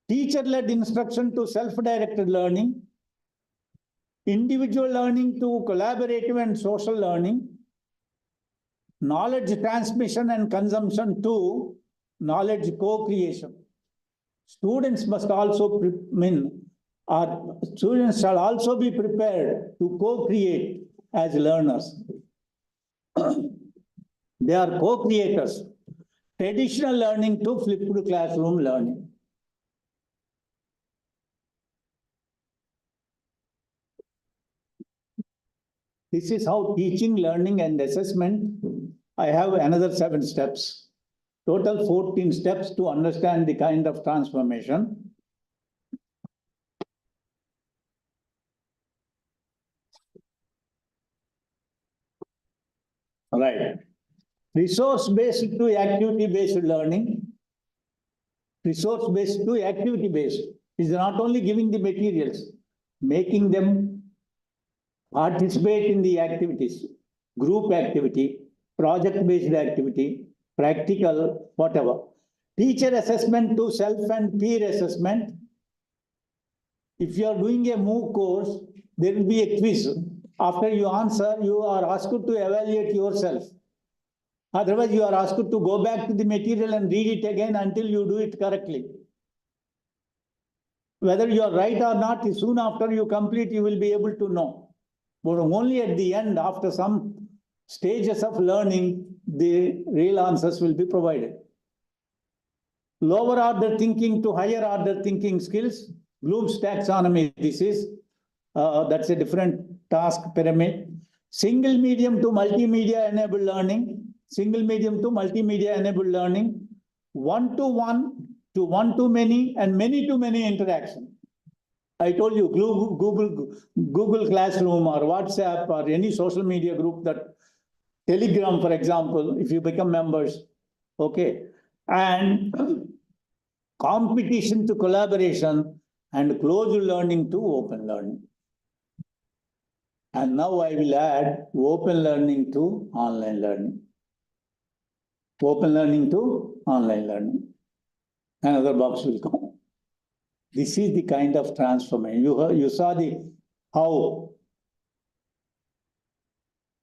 Teacher-led instruction to self-directed learning. Individual learning to collaborative and social learning. Knowledge transmission and consumption to knowledge co-creation. Students must also, students shall also be prepared to co-create as learners. They are co-creators. Traditional learning to flipped classroom learning. This is how teaching, learning, and assessment. I have another 7 steps. Total 14 steps to understand the kind of transformation. Right. Resource-based to activity-based learning. Resource-based to activity-based is not only giving the materials, making them participate in the activities, group activity, project-based activity, practical, whatever. Teacher assessment to self and peer assessment. If you are doing a MOOC course, there will be a quiz. After you answer, you are asked to evaluate yourself. Otherwise, you are asked to go back to the material and read it again until you do it correctly. Whether you are right or not, soon after you complete, you will be able to know. But only at the end, after some stages of learning, the real answers will be provided. lower order thinking to higher order thinking skills, Bloom's taxonomy, this is, that's a different task pyramid. Single medium to multimedia enabled learning, single medium to multimedia enabled learning, one-to-one to one-to-many and many-to-many interaction. I told you, Google Classroom or WhatsApp or any social media group, that Telegram, for example, if you become members, okay, and competition to collaboration and closed learning to open learning. And now I will add open learning to online learning. Open learning to online learning. Another box will come. This is the kind of transformation. You saw how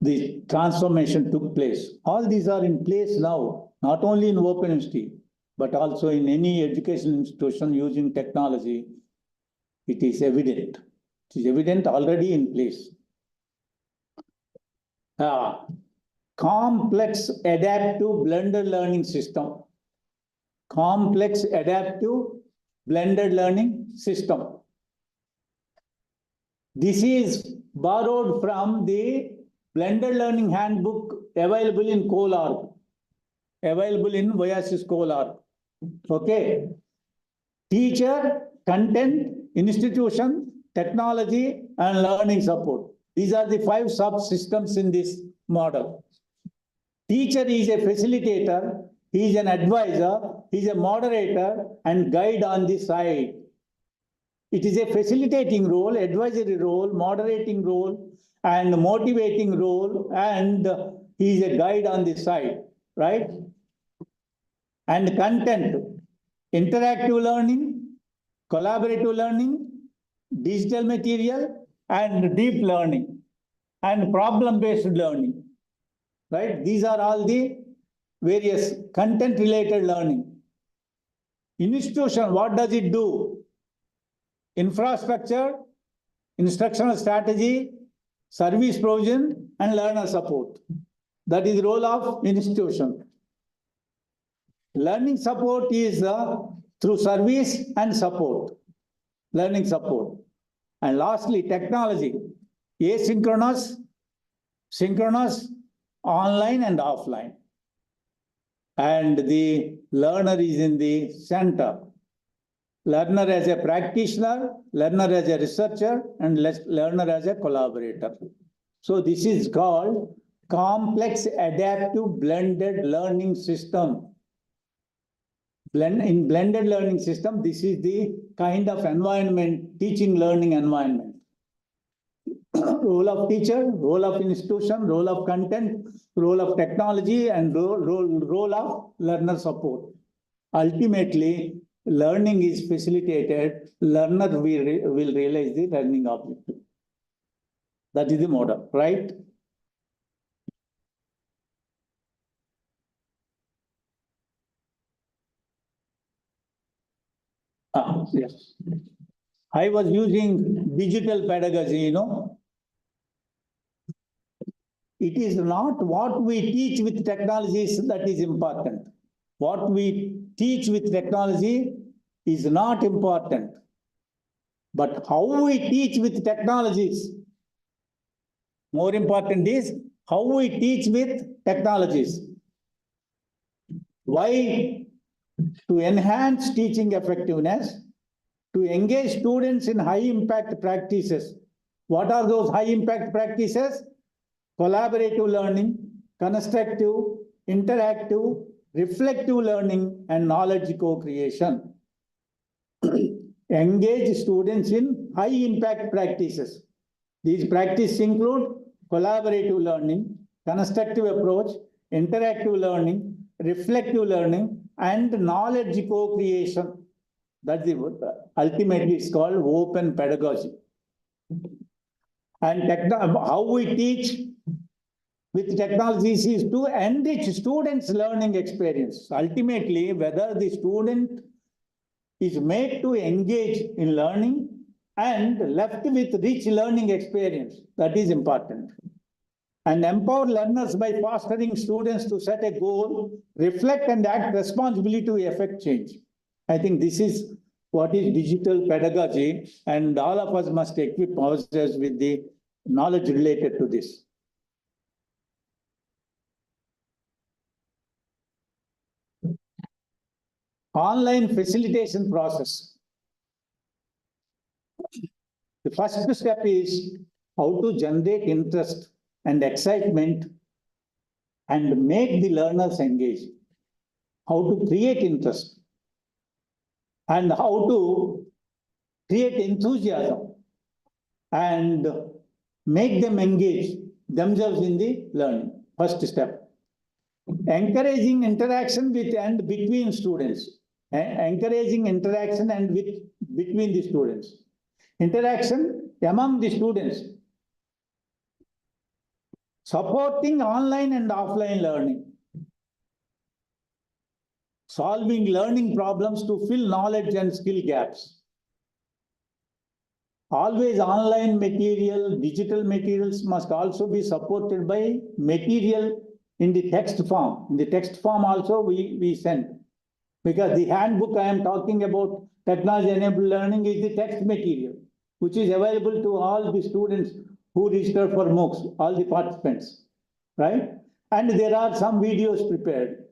the transformation took place. All these are in place now, not only in Open University, but also in any educational institution using technology. It is evident. It is evident already in place. Complex adaptive blended learning system. Complex adaptive blended learning system. This is borrowed from the blended learning handbook available in Scholarg, available in Vyasys Scholarg. Okay. Teacher, content, institution, technology, and learning support. These are the 5 subsystems in this model. Teacher is a facilitator, he is an advisor, he is a moderator and guide on the side. It is a facilitating role, advisory role, moderating role, and motivating role, and he is a guide on the side, right? And content, interactive learning, collaborative learning, digital material, and deep learning, and problem-based learning, right? These are all the various content-related learning. Institution, what does it do? Infrastructure, instructional strategy, service provision, and learner support. That is the role of institution. Learning support is through service and support. Learning support. And lastly, technology. Asynchronous, synchronous, online and offline. And the learner is in the center. Learner as a practitioner, learner as a researcher, and learner as a collaborator. So this is called complex adaptive blended learning system. In blended learning system, this is the kind of environment, teaching learning environment. Role of teacher, role of institution, role of content, role of technology, and role of learner support. Ultimately, learning is facilitated, learner will realize the learning objective. That is the model, right? Yes. I was using digital pedagogy, you know. It is not what we teach with technologies that is important. What we teach with technology is not important. But how we teach with technologies, more important is how we teach with technologies. Why? To enhance teaching effectiveness, to engage students in high impact practices. What are those high impact practices? Collaborative learning, constructive, interactive, reflective learning, and knowledge co-creation. Engage students in high impact practices. These practices include collaborative learning, constructive approach, interactive learning, reflective learning, and knowledge co-creation. That's the word. Ultimately, it's called open pedagogy. And how we teach with technologies is to enrich students' learning experience. Ultimately, whether the student is made to engage in learning and left with rich learning experience, that is important. And empower learners by fostering students to set a goal, reflect and act responsibly to effect change. I think this is what is digital pedagogy, and all of us must equip ourselves with the knowledge related to this. Online facilitation process. The first step is how to generate interest and excitement and make the learners engage. How to create interest and how to create enthusiasm and make them engage themselves in the learning. First step. Encouraging interaction with and between students. Encouraging interaction and between the students. Interaction among the students. Supporting online and offline learning. Solving learning problems to fill knowledge and skill gaps. Always online material, digital materials must also be supported by material in the text form. In the text form also we send. Because the handbook I am talking about, technology-enabled learning, is the text material, which is available to all the students who register for MOOCs, all the participants, right? And there are some videos prepared.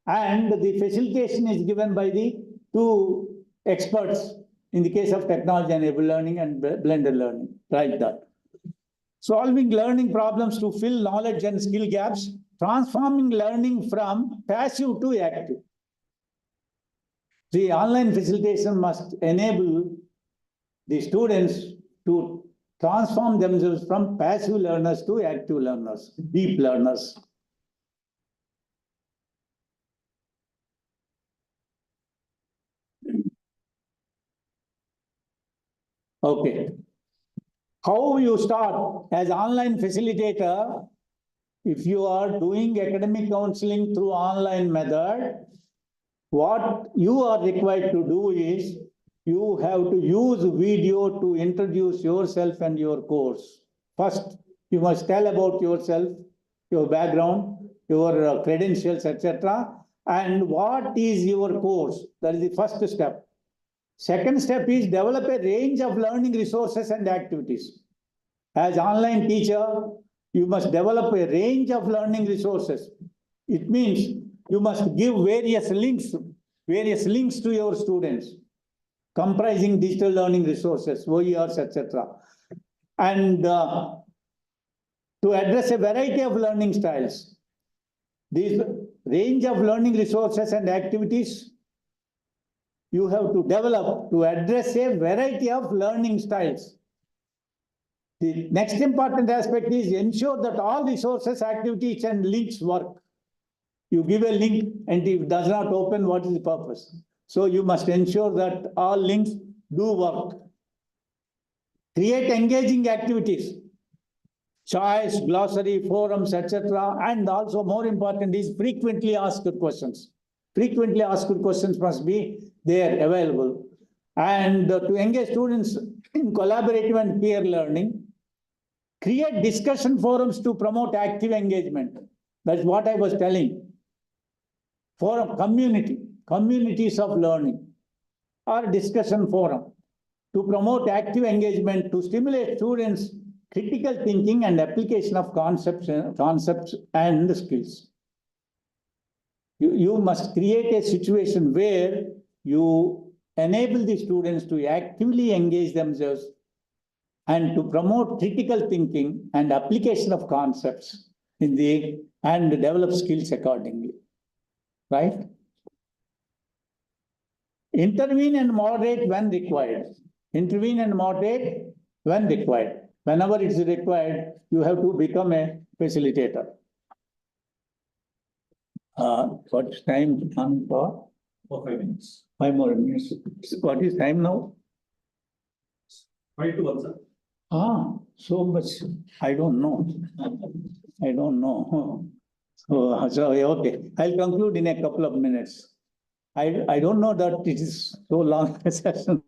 And the facilitation is given by the two experts in the case of technology-enabled learning and blended learning, like that. Solving learning problems to fill knowledge and skill gaps, transforming learning from passive to active. The online facilitation must enable the students to transform themselves from passive learners to active learners, deep learners. Okay. How you start as online facilitator? If you are doing academic counseling through online method, what you are required to do is you have to use video to introduce yourself and your course. First, you must tell about yourself, your background, your credentials, etc. And what is your course? That is the first step. Second step is develop a range of learning resources and activities. As online teacher, you must develop a range of learning resources. It means you must give various links to your students, comprising digital learning resources, OERs, etc. And to address a variety of learning styles. This range of learning resources and activities you have to develop to address a variety of learning styles. The next important aspect is ensure that all resources, activities, and links work. You give a link and if it does not open, what is the purpose? So you must ensure that all links do work. Create engaging activities, choice, glossary, forums, etc. And also more important is frequently asked questions. Frequently asked questions must be there available. And to engage students in collaborative and peer learning, create discussion forums to promote active engagement. That's what I was telling. Forum, communities of learning, or discussion forum to promote active engagement, to stimulate students' critical thinking and application of concepts and skills. You must create a situation where you enable the students to actively engage themselves and to promote critical thinking and application of concepts and develop skills accordingly, right? Intervene and moderate when required. Intervene and moderate when required. Whenever it is required, you have to become a facilitator. What is time on for? For 5 minutes. 5 more minutes. What is time now? 5 to 1, sir. So much. I don't know. I don't know. So okay. I'll conclude in a couple of minutes. I don't know that it is so long a session.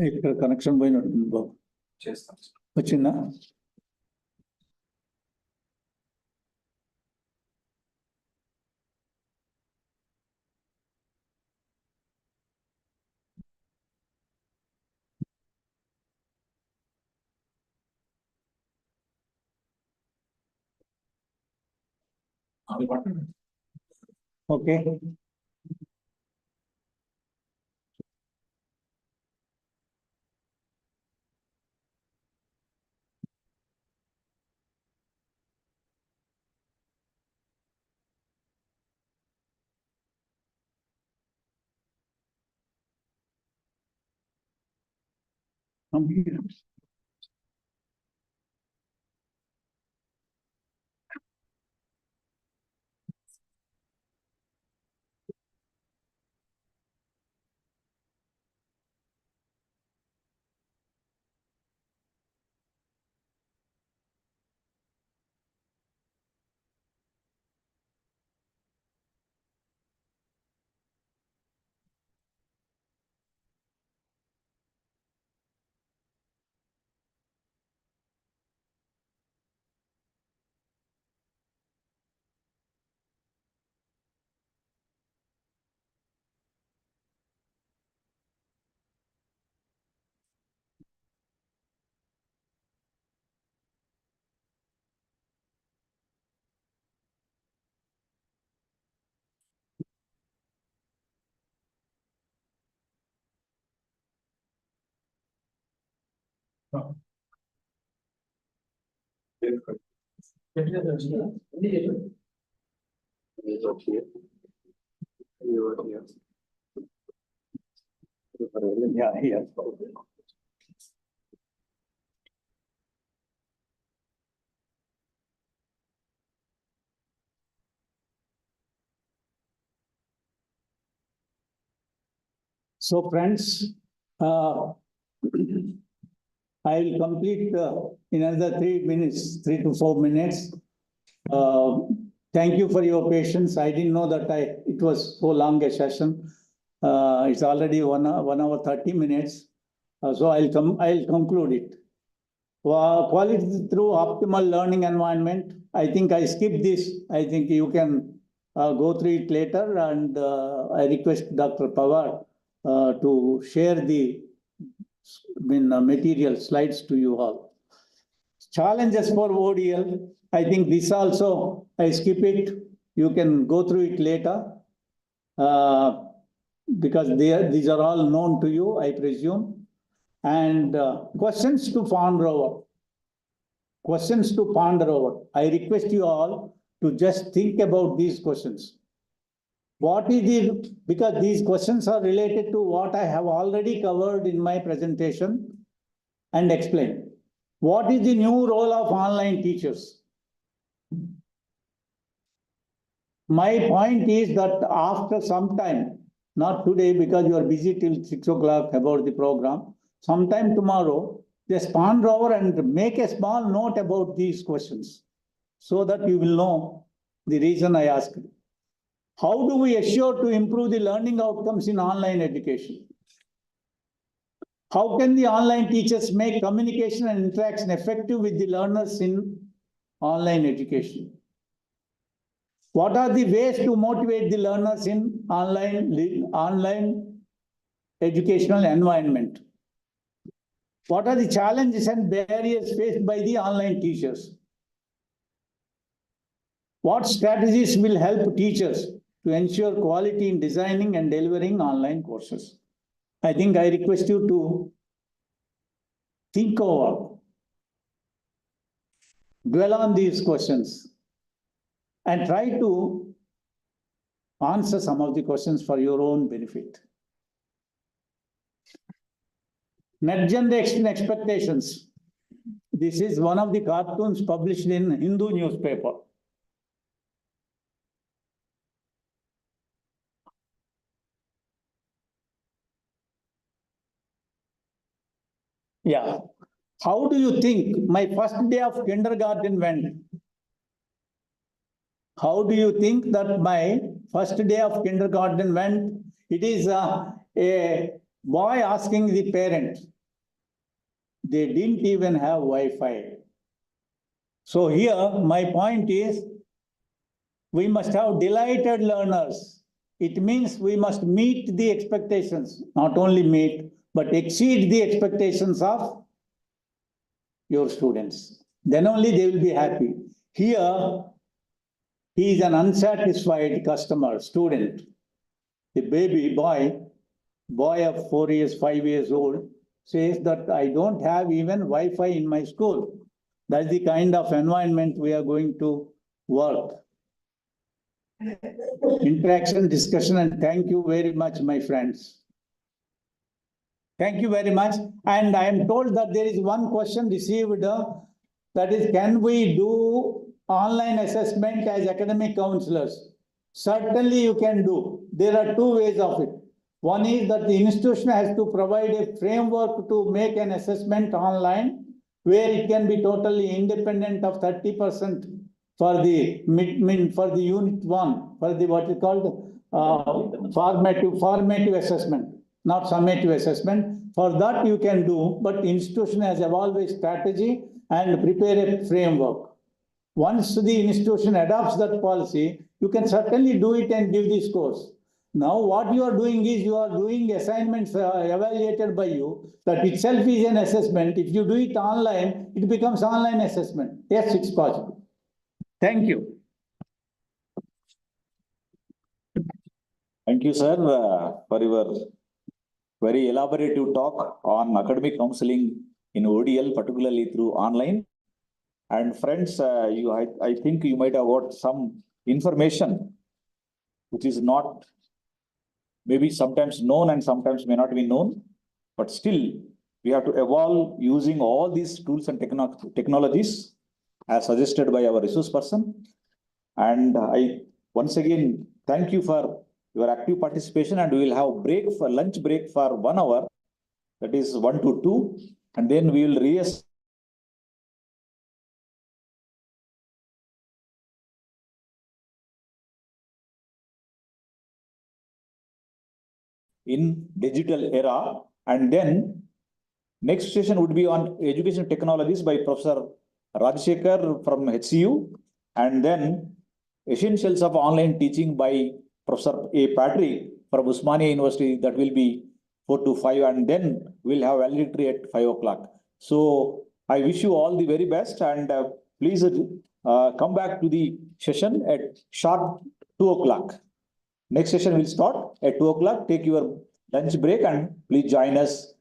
ఇక్కడ connection పోయినట్టుంది బాబు. వచ్చిందా? Okay. Yeah, yeah. So friends, I will complete in another 3 minutes, 3 to 4 minutes. Thank you for your patience. I didn't know that it was so long a session. It's already 1 hour 30 minutes. So I'll conclude it. Quality through optimal learning environment. I think I skipped this. I think you can go through it later, and I request Dr. Pawar to share the material slides to you all. Challenges for ODL. I think this also, I skip it. You can go through it later. Because these are all known to you, I presume. And questions to ponder over. Questions to ponder over. I request you all to just think about these questions. What is the, because these questions are related to what I have already covered in my presentation and explained. What is the new role of online teachers? My point is that after some time, not today because you are busy till 6 o'clock about the program, sometime tomorrow, just ponder over and make a small note about these questions so that you will know the reason I asked. How do we assure to improve the learning outcomes in online education? How can the online teachers make communication and interaction effective with the learners in online education? What are the ways to motivate the learners in online educational environment? What are the challenges and barriers faced by the online teachers? What strategies will help teachers to ensure quality in designing and delivering online courses? I think I request you to think over, dwell on these questions, and try to answer some of the questions for your own benefit. Next generation expectations. This is one of the cartoons published in Hindu newspaper. Yeah. How do you think my first day of kindergarten went? How do you think that my first day of kindergarten went? It is a boy asking the parent. They didn't even have Wi-Fi. So here, my point is, we must have delighted learners. It means we must meet the expectations, not only meet, but exceed the expectations of your students. Then only they will be happy. Here, he is an unsatisfied customer, student. The baby boy of 4 years, 5 years old, says that I don't have even Wi-Fi in my school. That's the kind of environment we are going to work. Interaction, discussion, and thank you very much, my friends. Thank you very much. And I am told that there is one question received, that is, can we do online assessment as academic counselors? Certainly you can do. There are two ways of it. One is that the institution has to provide a framework to make an assessment online, where it can be totally independent of 30% for the for the unit 1, for the what is called formative assessment, not summative assessment. For that you can do, but institution has evolved a strategy and prepare a framework. Once the institution adopts that policy, you can certainly do it and give the scores. Now what you are doing is you are doing assignments evaluated by you. That itself is an assessment. If you do it online, it becomes online assessment. Yes, it's possible. Thank you. Thank you, sir, for your very elaborative talk on academic counseling in ODL, particularly through online. And friends, I think you might have got some information which is not maybe sometimes known and sometimes may not be known, but still we have to evolve using all these tools and technologies as suggested by our resource person. And I once again thank you for your active participation, and we will have lunch break for 1 hour, that is 1 to 2, and then we will reassess in digital era. And then next session would be on education technologies by Professor Rajshekhar from HCU, and then essentials of online teaching by Professor A. Patrick from Usmania University. That will be 4 to 5, and then we'll have valedictory at 5 o'clock. So I wish you all the very best, and please come back to the session at sharp 2 o'clock. Next session will start at 2 o'clock. Take your lunch break and please join us